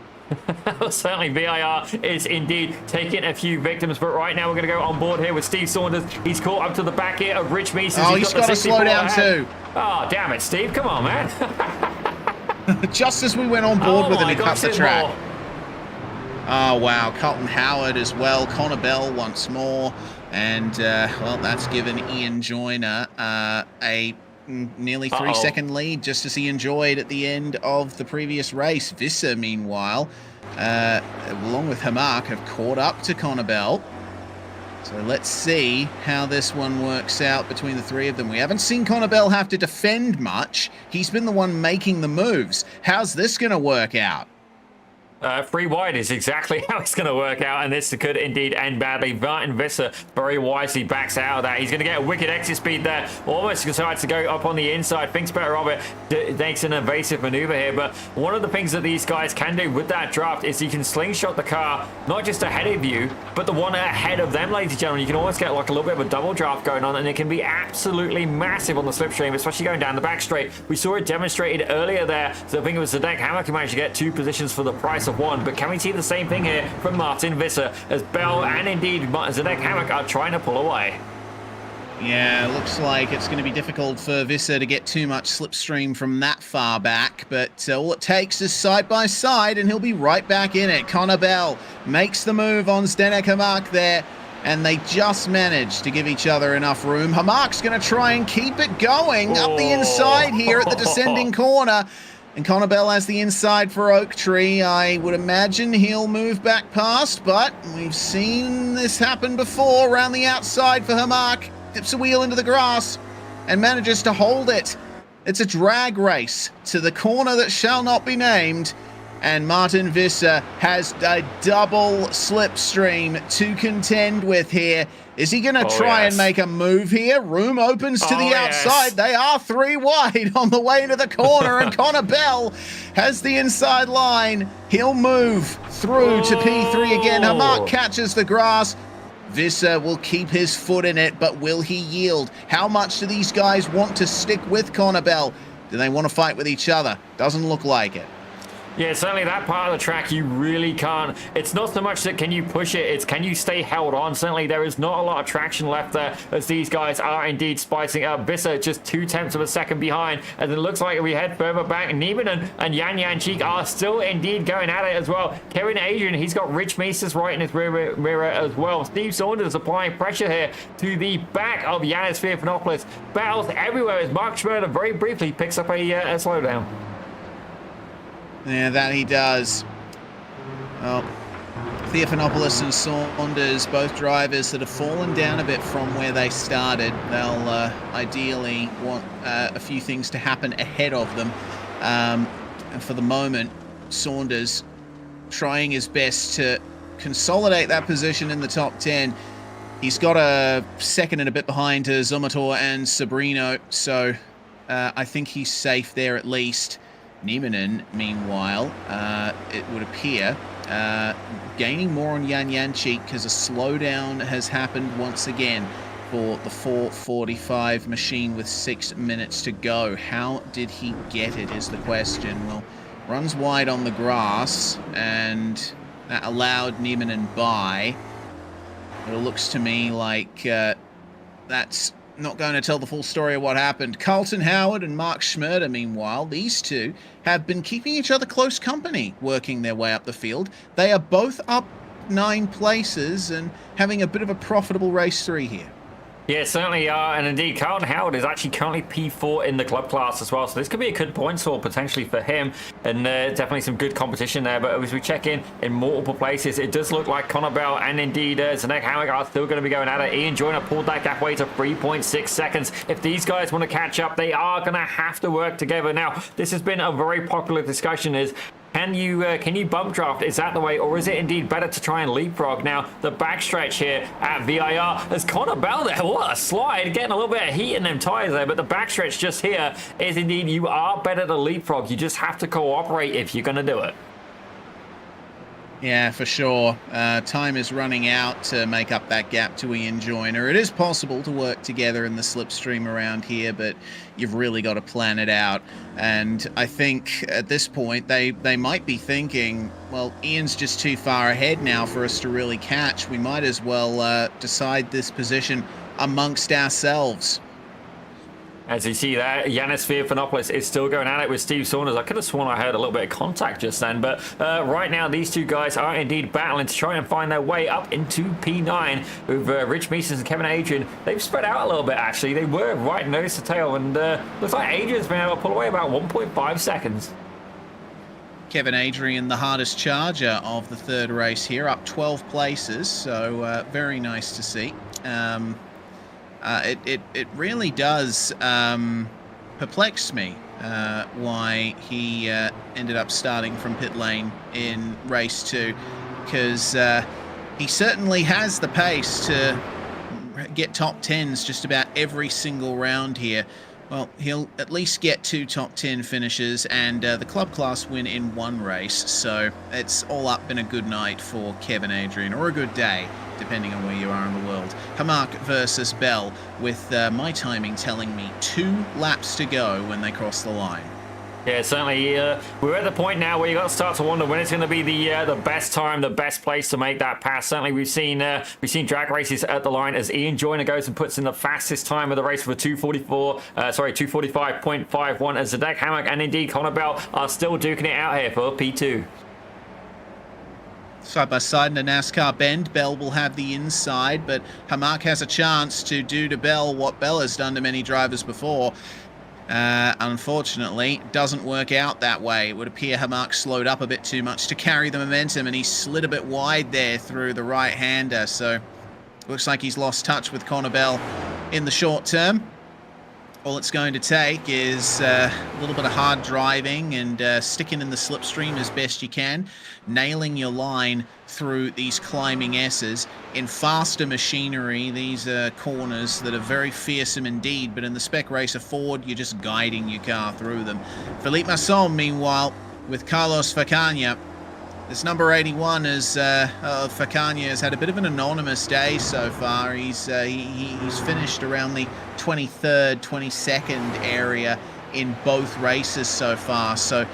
Certainly VIR is indeed taking a few victims, but right now we're going to go on board here with Steve Saunders. He's caught up to the back here of Rich Meese. Oh, he's got a slowdown too. Oh, damn it, Steve. Come on, man. Just as we went on board with him, he cut the track. More. Oh, wow. Colton Howard as well. Connor Bell once more. And, well, that's given Ian Joyner a nearly 3-second lead, just as he enjoyed at the end of the previous race. Visser, meanwhile, along with Hammock, have caught up to Connor Bell. So let's see how this one works out between the three of them. We haven't seen Connor Bell have to defend much. He's been the one making the moves. How's this going to work out? Free wide is exactly how it's going to work out, and this could indeed end badly. Martin Visser very wisely backs out of that. He's going to get a wicked exit speed there. Almost decides to go up on the inside. Thinks better of it. Makes an evasive maneuver here. But one of the things that these guys can do with that draft is you can slingshot the car, not just ahead of you, but the one ahead of them, ladies and gentlemen. You can always get like a little bit of a double draft going on, and it can be absolutely massive on the slipstream, especially going down the back straight. We saw it demonstrated earlier there. So I think it was Zdenek Hammock who managed to get 2 positions for the price of 1. But can we see the same thing here from Martin Visser as Bell and indeed Zdenek Hammock are trying to pull away? Yeah, looks like it's going to be difficult for Visser to get too much slipstream from that far back, but all it takes is side by side and he'll be right back in it. Connor Bell makes the move on Zdenek Hammock there, and they just managed to give each other enough room. Hammock's going to try and keep it going up the inside here at the descending corner. And Connor Bell has the inside for Oak Tree. I would imagine he'll move back past, but we've seen this happen before. Around the outside for Hammock. Dips a wheel into the grass and manages to hold it. It's a drag race to the corner that shall not be named. And Martin Visser has a double slipstream to contend with here. Is he going to try and make a move here? Room opens to the outside. Yes. They are 3 wide on the way to the corner, and Connor Bell has the inside line. He'll move through to P3 again. Hammock catches the grass. Visser will keep his foot in it, but will he yield? How much do these guys want to stick with Connor Bell? Do they want to fight with each other? Doesn't look like it. Yeah, certainly that part of the track you really can't. It's not so much that can you push it, it's can you stay held on. Certainly there is not a lot of traction left there as these guys are indeed spicing up. Visser just 0.2 of a second behind, and it looks like we head further back. Niemann and Yan Cheek are still indeed going at it as well. Kevin Adrian, he's got Rich Meese right in his rear mirror as well. Steve Saunders applying pressure here to the back of Yanis Theophanopoulos. Battles everywhere as Mark Schroeder very briefly picks up a slowdown. Yeah, that he does. Well, Theophanopoulos and Saunders, both drivers that have fallen down a bit from where they started. They'll ideally want a few things to happen ahead of them. And for the moment, Saunders trying his best to consolidate that position in the top 10. He's got a second and a bit behind to Zomator and Sabrino, so I think he's safe there at least. Niemann, meanwhile, it would appear, gaining more on Yan Cheek because a slowdown has happened once again for the 4:45 machine with 6 minutes to go. How did he get it is the question. Well, runs wide on the grass, and that allowed Niemann by. But it looks to me like that's not going to tell the full story of what happened. Carlton Howard and Mark Schmerder, meanwhile, these two have been keeping each other close company, working their way up the field. They are both up 9 places and having a bit of a profitable race 3 here. Yeah, certainly are. And indeed, Carlton Howard is actually currently P4 in the club class as well. So this could be a good point score potentially for him. And definitely some good competition there. But as we check in multiple places, it does look like Connor Bell and indeed Zdeněk Hamák are still going to be going at it. Ian Joyner pulled that gap away to 3.6 seconds. If these guys want to catch up, they are going to have to work together. Now, this has been a very popular discussion is, can you bump draft? Is that the way, or is it indeed better to try and leapfrog? Now, the backstretch here at VIR as Connor Bell there, what a slide, getting a little bit of heat in them tires there, but the backstretch just here is indeed you are better to leapfrog. You just have to cooperate if you're going to do it. Yeah, for sure. Time is running out to make up that gap to Ian Joyner. It is possible to work together in the slipstream around here, but you've really got to plan it out. And I think at this point, they might be thinking, well, Ian's just too far ahead now for us to really catch. We might as well decide this position amongst ourselves. As you see there, Yanis Fiafanopoulos is still going at it with Steve Saunders. I could have sworn I heard a little bit of contact just then, but right now these two guys are indeed battling to try and find their way up into P9 with Rich Meesters and Kevin Adrian. They've spread out a little bit, actually. They were right nose to tail, and looks like Adrian's been able to pull away about 1.5 seconds. Kevin Adrian, the hardest charger of the third race here, up 12 places, so very nice to see. It really does perplex me why he ended up starting from pit lane in race 2, because he certainly has the pace to get top 10s just about every single round here. Well, he'll at least get 2 top 10 finishes and the club class win in 1 race, so it's all up in a good night for Kevin Adrian, or a good day, depending on where you are in the world. Hamák versus Bell, with my timing telling me 2 laps to go when they cross the line. Yeah, certainly. We're at the point now where you got to start to wonder when it's going to be the best time, the best place to make that pass. Certainly, we've seen drag races at the line as Ian Joyner goes and puts in the fastest time of the race for 2:45.51, as Zdeněk Hamák and indeed Connor Bell are still duking it out here for P2. Side by side in a NASCAR bend, Bell will have the inside, but Hamák has a chance to do to Bell what Bell has done to many drivers before. Unfortunately, doesn't work out that way. It would appear Hamák slowed up a bit too much to carry the momentum, and he slid a bit wide there through the right-hander. So looks like he's lost touch with Connor Bell in the short term. All it's going to take is a little bit of hard driving and sticking in the slipstream as best you can, nailing your line through these climbing S's. In faster machinery, these are corners that are very fearsome indeed, but in the Spec Racer Ford, you're just guiding your car through them. Philippe Masson, meanwhile, with Carlos Facagna. This number 81 is Facagna has had a bit of an anonymous day so far. He's finished around the 23rd, 22nd area in both races so far. So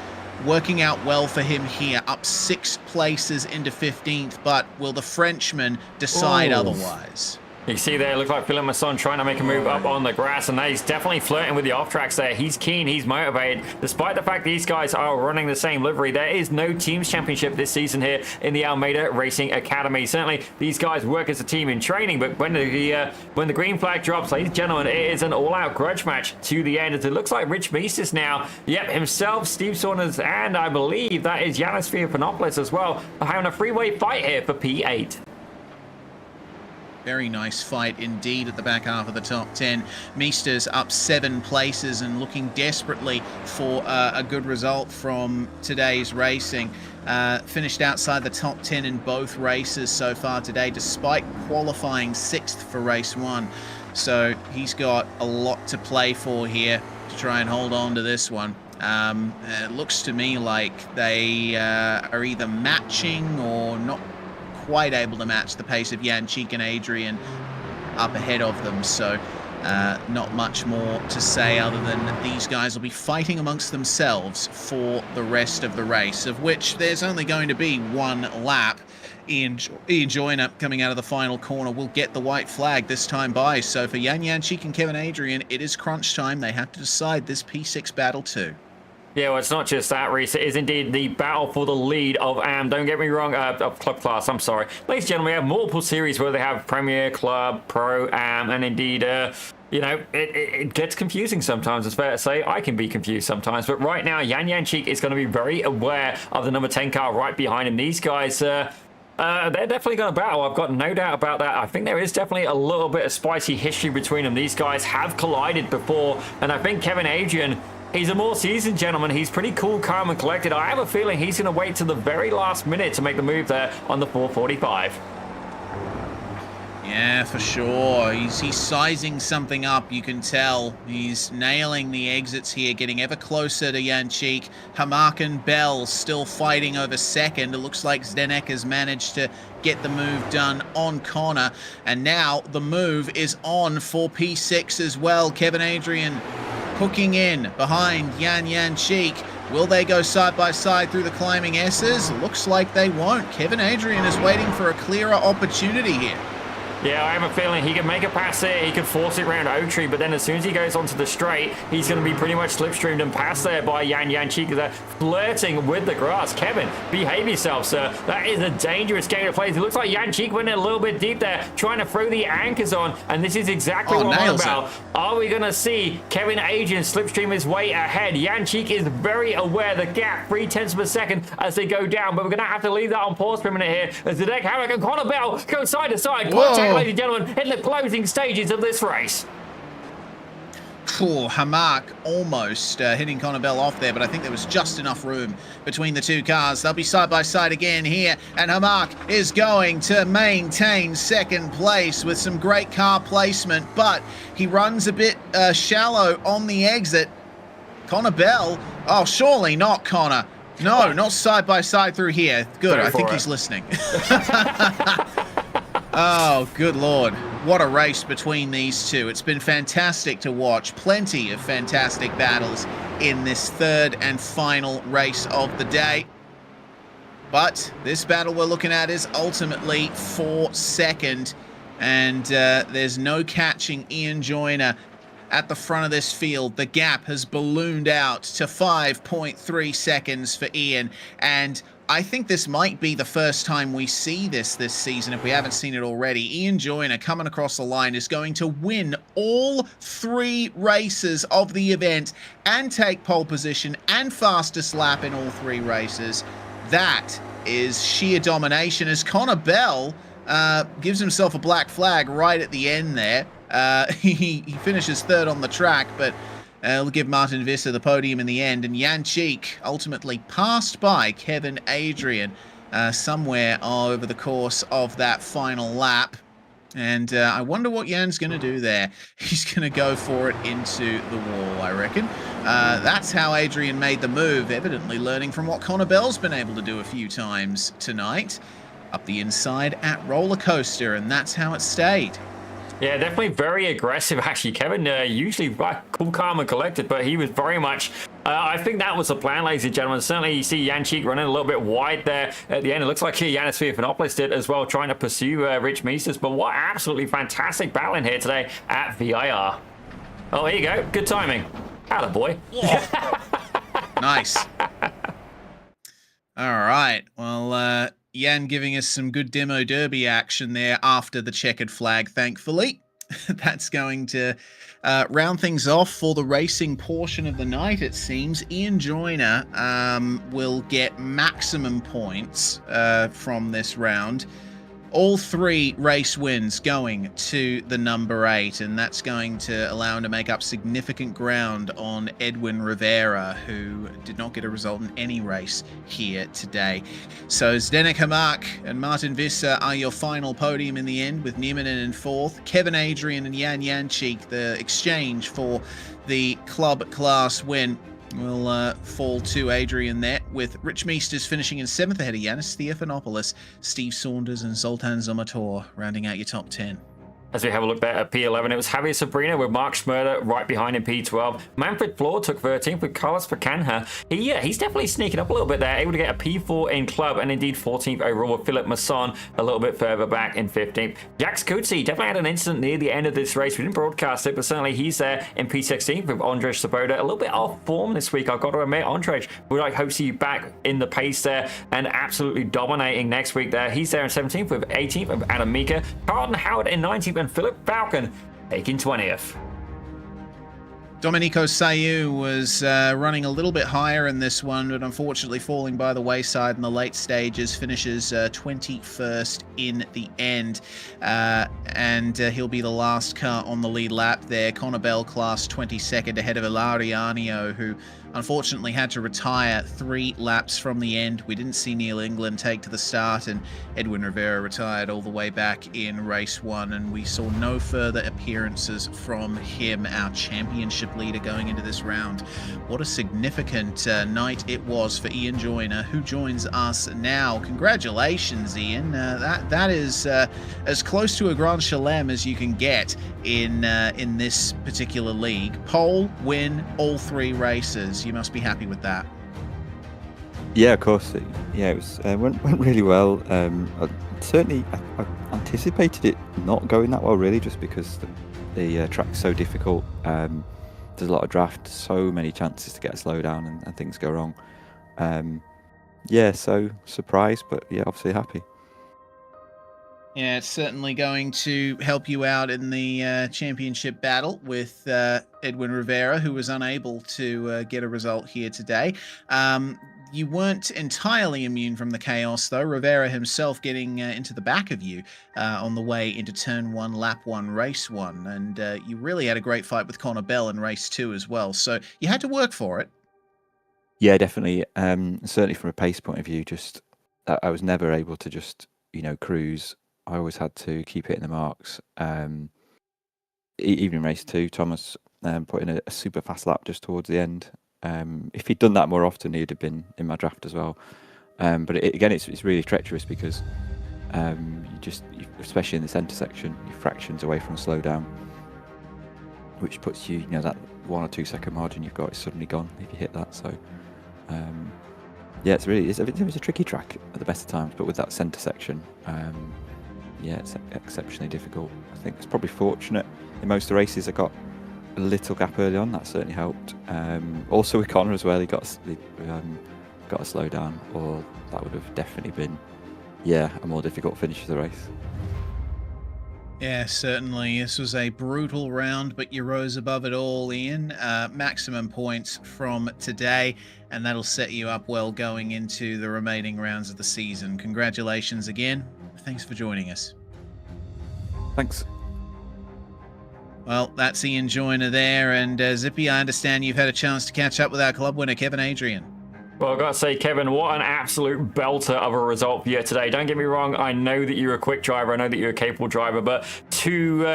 working out well for him here, up 6 places into 15th. But will the Frenchman decide otherwise? You see there, it looks like Philippe Masson trying to make a move up on the grass, and he's definitely flirting with the off-tracks there. He's keen, he's motivated. Despite the fact these guys are running the same livery, there is no teams championship this season here in the Almeida Racing Academy. Certainly, these guys work as a team in training, but when the green flag drops, ladies and gentlemen, it is an all-out grudge match to the end. As it looks like Rich Meesters now, yep, himself, Steve Saunders, and I believe that is Yanis Fiafanopoulos as well, are having a freeway fight here for P8. Very nice fight indeed at the back half of the top 10. Meesters up 7 places and looking desperately for a good result from today's racing. Finished outside the top 10 in both races so far today, despite qualifying 6th for race 1. So he's got a lot to play for here to try and hold on to this one. It looks to me like they are either matching or not quite able to match the pace of Jančík and Adrian up ahead of them, so not much more to say other than these guys will be fighting amongst themselves for the rest of the race, of which there's only going to be 1 lap. Ian Joyner coming out of the final corner will get the white flag this time by, so for Jančík and Kevin Adrian, it is crunch time. They have to decide this P6 battle too. Yeah, well, it's not just that, Reese. It is indeed the battle for the lead of AM. Don't get me wrong, of Club Class, I'm sorry. Ladies and gentlemen, we have multiple series where they have Premier, Club, Pro, AM, and indeed, you know, it gets confusing sometimes. It's fair to say. I can be confused sometimes. But right now, Yan Cheek is going to be very aware of the number 10 car right behind him. These guys, they're definitely going to battle. I've got no doubt about that. I think there is definitely a little bit of spicy history between them. These guys have collided before, and I think Kevin Adrian, he's a more seasoned gentleman. He's pretty cool, calm, and collected. I have a feeling he's going to wait till the very last minute to make the move there on the 445. Yeah, for sure. He's sizing something up, you can tell. He's nailing the exits here, getting ever closer to Yan Cheek. Hamak and Bell still fighting over second. It looks like Zdenek has managed to get the move done on Connor. And now the move is on for P6 as well. Kevin Adrian hooking in behind Yan Cheek. Will they go side by side through the climbing S's? Looks like they won't. Kevin Adrian is waiting for a clearer opportunity here. Yeah, I have a feeling he can make a pass there. He can force it around Oak Tree, but then as soon as he goes onto the straight, he's going to be pretty much slipstreamed and passed there by Yan Cheek. They're flirting with the grass. Kevin, behave yourself, sir. That is a dangerous game to play. It looks like Yan Cheek went in a little bit deep there, trying to throw the anchors on, and this is exactly what I'm about. Are we going to see Kevin Adrian slipstream his way ahead? Yan Cheek is very aware the gap, 0.3 of a second as they go down, but we're going to have to leave that on pause for a minute here as the deck Hammock and Connor Bell go side to side. Contact, ladies and gentlemen, in the closing stages of this race. Cool, Hamak almost hitting Connor Bell off there, but I think there was just enough room between the two cars. They'll be side by side again here, and Hamak is going to maintain second place with some great car placement, but he runs a bit shallow on the exit. Connor Bell, oh, surely not Connor. No, not side by side through here. Good, I think he's listening. Oh, good Lord. What a race between these two. It's been fantastic to watch. Plenty of fantastic battles in this third and final race of the day. But this battle we're looking at is ultimately for second. And there's no catching Ian Joyner at the front of this field. The gap has ballooned out to 5.3 seconds for Ian. And I think this might be the first time we see this season, if we haven't seen it already. Ian Joyner coming across the line is going to win all 3 races of the event and take pole position and fastest lap in all 3 races. That is sheer domination as Connor Bell gives himself a black flag right at the end there. He finishes third on the track, but it'll give Martin Visser the podium in the end, and Yan Cheek ultimately passed by Kevin Adrian somewhere over the course of that final lap. And I wonder what Jan's going to do there. He's going to go for it into the wall, I reckon. That's how Adrian made the move, evidently learning from what Connor Bell's been able to do a few times tonight. Up the inside at Roller Coaster, and that's how it stayed. Yeah, definitely very aggressive, actually. Kevin, usually cool, calm, and collected, but he was very much... I think that was the plan, ladies and gentlemen. Certainly, you see Yan Cheek running a little bit wide there at the end. It looks like Yanis Fiafanopoulos did as well, trying to pursue Rich Meesters. But what absolutely fantastic battling here today at VIR. Oh, here you go. Good timing. Attaboy. Nice. All right. Well, Yan giving us some good demo derby action there after the checkered flag, thankfully. That's going to round things off for the racing portion of the night, it seems. Ian Joyner will get maximum points from this round. All 3 race wins going to the number 8, and that's going to allow him to make up significant ground on Edwin Rivera, who did not get a result in any race here today. So Zdenek Hamak and Martin Visser are your final podium in the end, with Nieminen in 4th. Kevin Adrian and Yan Cheek, the exchange for the club class win, will fall to Adrian there, with Rich Meesters finishing in 7th ahead of Yanis Theophanopoulos, Steve Saunders and Zoltan Zomator rounding out your top 10. As we have a look there at P11, it was Javier Sabrina with Mark Schmerder right behind in P12. Manfred Floor took 13th with Carlos Pacanha. He's definitely sneaking up a little bit there, able to get a P4 in club, and indeed 14th overall with Philip Masson a little bit further back in 15th. Jax Coetzee definitely had an incident near the end of this race. We didn't broadcast it, but certainly he's there in P16th with Andrzej Swoboda. A little bit off form this week, I've got to admit. Andrzej, we hope to see you back in the pace there and absolutely dominating next week there. He's there in 17th with 18th of Adam Mika. Carlton Howard in 19th and Philip Falcon taking 20th. Domenico Sayu was running a little bit higher in this one, but unfortunately falling by the wayside in the late stages, finishes 21st in the end. And he'll be the last car on the lead lap there. Connor Bell class 22nd ahead of Ilarianio, who unfortunately had to retire 3 laps from the end. We didn't see Neil England take to the start, and Edwin Rivera retired all the way back in race 1, and we saw no further appearances from him, our championship leader going into this round. What a significant night it was for Ian Joyner, who joins us now. Congratulations, Ian. That is as close to a Grand Chelem as you can get in this particular league. Pole, win, all 3 races. You must be happy with that. Yeah, of course. Yeah, it was went really well. I anticipated it not going that well, really, just because the track's so difficult. There's a lot of draft, so many chances to get a slowdown and things go wrong. Yeah, so surprised, but yeah, obviously happy. Yeah, it's certainly going to help you out in the championship battle with Edwin Rivera, who was unable to get a result here today. You weren't entirely immune from the chaos, though. Rivera himself getting into the back of you on the way into turn 1, lap 1, race 1. And you really had a great fight with Connor Bell in race 2 as well. So you had to work for it. Yeah, definitely. Certainly from a pace point of view, just I was never able to just, cruise. I always had to keep hitting the marks. Even in race 2, Thomas put in a super fast lap just towards the end. If he'd done that more often, he'd have been in my draft as well. But again, it's really treacherous because especially in the centre section, you're fractions away from a slowdown, which puts you, that 1 or 2 second margin you've got is suddenly gone if you hit that. So yeah, it was a tricky track at the best of times, but with that centre section, yeah, it's exceptionally difficult. I think it's probably fortunate in most of the races I got a little gap early on. That certainly helped. Also with Connor as well, he got a slow down, or that would have definitely been, a more difficult finish of the race. Yeah, certainly. This was a brutal round, but you rose above it all, Ian. Maximum points from today, and that'll set you up well going into the remaining rounds of the season. Congratulations again. Thanks for joining us. Thanks. Well, that's Ian Joyner there, and Zippy, I understand you've had a chance to catch up with our club winner, Kevin Adrian. Well, I've got to say, Kevin, what an absolute belter of a result for you today. Don't get me wrong, I know that you're a quick driver, I know that you're a capable driver, but two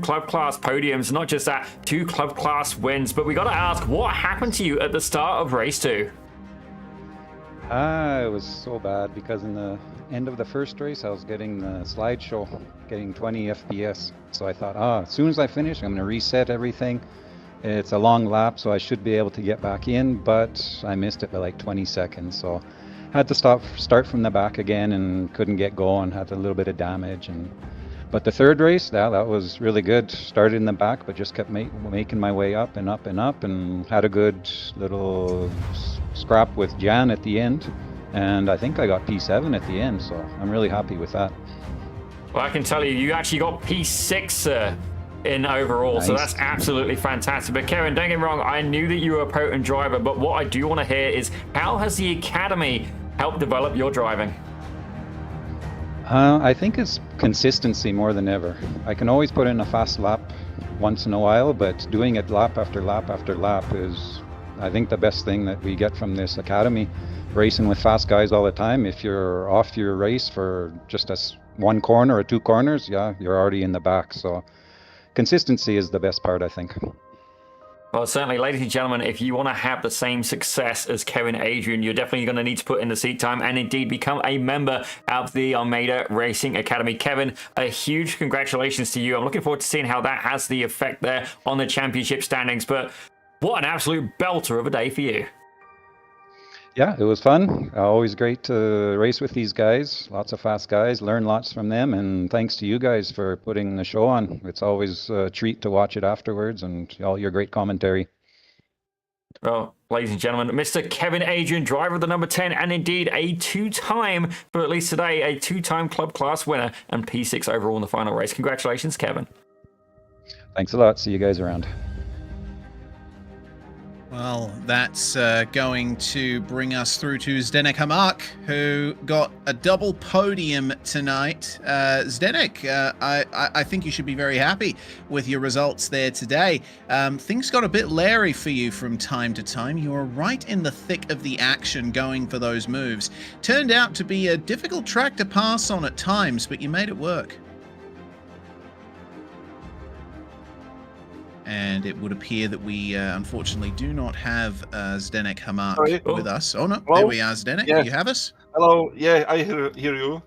club class podiums, not just that, 2 club class wins. But we got to ask, what happened to you at the start of race 2? It was so bad because in the end of the first race, I was getting the slideshow, getting 20 FPS. So I thought, as soon as I finish, I'm going to reset everything. It's a long lap, so I should be able to get back in, but I missed it by like 20 seconds. So had to start from the back again and couldn't get going, had a little bit of damage. But the third race, that was really good. Started in the back, but just kept making my way up and up and up, and had a good little scrap with Jan at the end. And I think I got P7 at the end, so I'm really happy with that. Well, I can tell you actually got P6 in overall, nice. So that's absolutely fantastic. But Kevin, don't get me wrong, I knew that you were a potent driver, but what I do want to hear is, how has the Academy helped develop your driving? I think it's consistency more than ever. I can always put in a fast lap once in a while, but doing it lap after lap after lap is, I think, the best thing that we get from this Academy. Racing with fast guys all the time, if you're off your race for just one corner or 2 corners, you're already in the back. So consistency is the best part, I think. Well, certainly, ladies and gentlemen, if you want to have the same success as Kevin Adrian, you're definitely going to need to put in the seat time and indeed become a member of the Almeida Racing Academy. Kevin, a huge congratulations to you. I'm looking forward to seeing how that has the effect there on the championship standings. But what an absolute belter of a day for you. Yeah, it was fun. Always great to race with these guys. Lots of fast guys. Learn lots from them. And thanks to you guys for putting the show on. It's always a treat to watch it afterwards and all your great commentary. Well, ladies and gentlemen, Mr. Kevin Adrian, driver of the number 10, and indeed a two-time, for at least today, a two-time club class winner and P6 overall in the final race. Congratulations, Kevin. Thanks a lot. See you guys around. Well, that's going to bring us through to Zdenek Hamak, who got a double podium tonight. Zdenek, I think you should be very happy with your results there today. Things got a bit leery for you from time to time. You were right in the thick of the action going for those moves. Turned out to be a difficult track to pass on at times, but you made it work. And it would appear that we unfortunately do not have Zdenek Hamak with us. Oh no, Hello? there we are, Zdenek. Yeah. You have us? Hello, yeah, I hear you.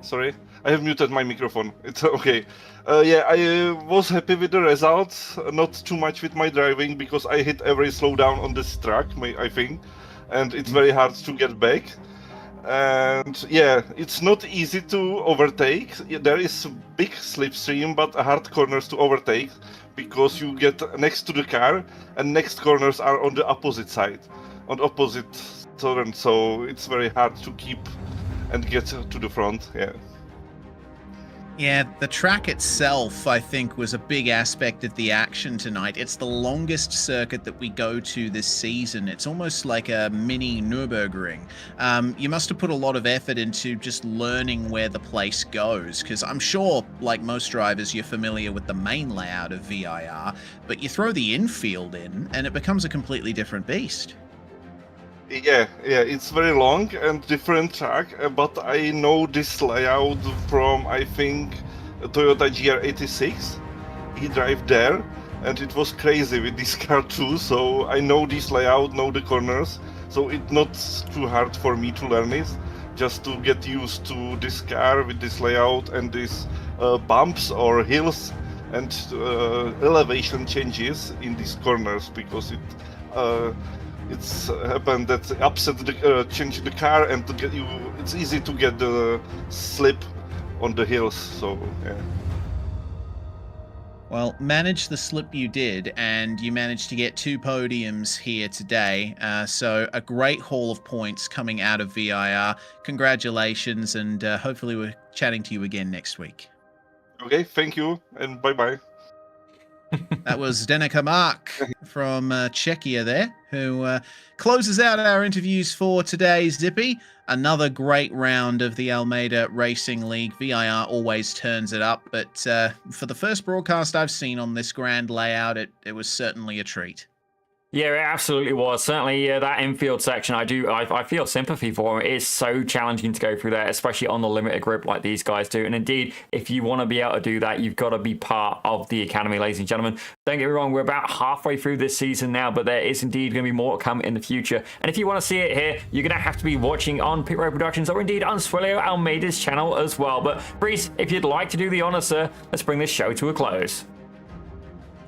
Sorry, I have muted my microphone. It's okay. Yeah, I was happy with the results. Not too much with my driving because I hit every slowdown on this track, I think, and it's very hard to get back. And yeah, it's not easy to overtake. There is a big slipstream, but hard corners to overtake because you get next to the car and next corners are on the opposite side, on opposite turn. So it's very hard to keep and get to the front. Yeah. Yeah, the track itself, I think, was a big aspect of the action tonight. It's the longest circuit that we go to this season. It's almost like a mini Nürburgring. You must have put a lot of effort into just learning where the place goes, because I'm sure, like most drivers, you're familiar with the main layout of VIR, but you throw the infield in, and it becomes a completely different beast. Yeah, it's very long and different track, but I know this layout from, I think, Toyota GR86. He drive there, and it was crazy with this car too, so I know this layout, know the corners, so it's not too hard for me to learn it, just to get used to this car with this layout and these bumps or hills and elevation changes in these corners, because it's happened that upset change the car and to get you. It's easy to get the slip on the hills. So yeah. Well, manage the slip you did, and you managed to get 2 podiums here today. So a great haul of points coming out of VIR. Congratulations, and hopefully we're chatting to you again next week. Okay, thank you, and bye bye. That was Zdenek Hamak from Czechia there, who closes out our interviews for today, Zippy. Another great round of the Almeida Racing League. VIR always turns it up, but for the first broadcast I've seen on this grand layout, it was certainly a treat. Yeah, it absolutely was. Certainly, that infield section, I feel sympathy for him. It is so challenging to go through that, especially on the limited grip like these guys do. And indeed, if you want to be able to do that, you've got to be part of the Academy, ladies and gentlemen. Don't get me wrong, we're about halfway through this season now, but there is indeed going to be more to come in the future. And if you want to see it here, you're going to have to be watching on Pit Road Productions or indeed on Suelio Almeida's channel as well. But, Breeze, if you'd like to do the honor, sir, let's bring this show to a close.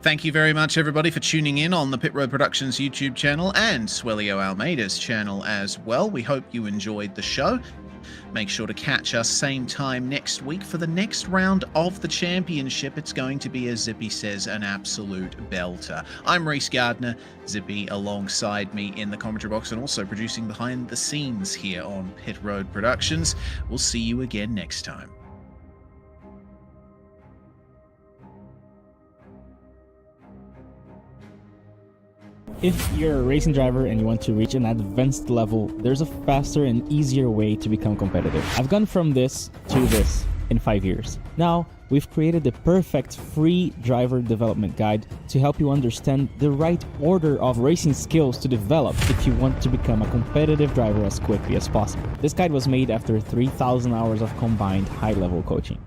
Thank you very much, everybody, for tuning in on the Pit Road Productions YouTube channel and Suelio Almeida's channel as well. We hope you enjoyed the show. Make sure to catch us same time next week for the next round of the championship. It's going to be, as Zippy says, an absolute belter. I'm Reese Gardner, Zippy alongside me in the commentary box and also producing behind the scenes here on Pit Road Productions. We'll see you again next time. If you're a racing driver and you want to reach an advanced level, there's a faster and easier way to become competitive. I've gone from this to this in 5 years. Now, we've created the perfect free driver development guide to help you understand the right order of racing skills to develop if you want to become a competitive driver as quickly as possible. This guide was made after 3,000 hours of combined high-level coaching.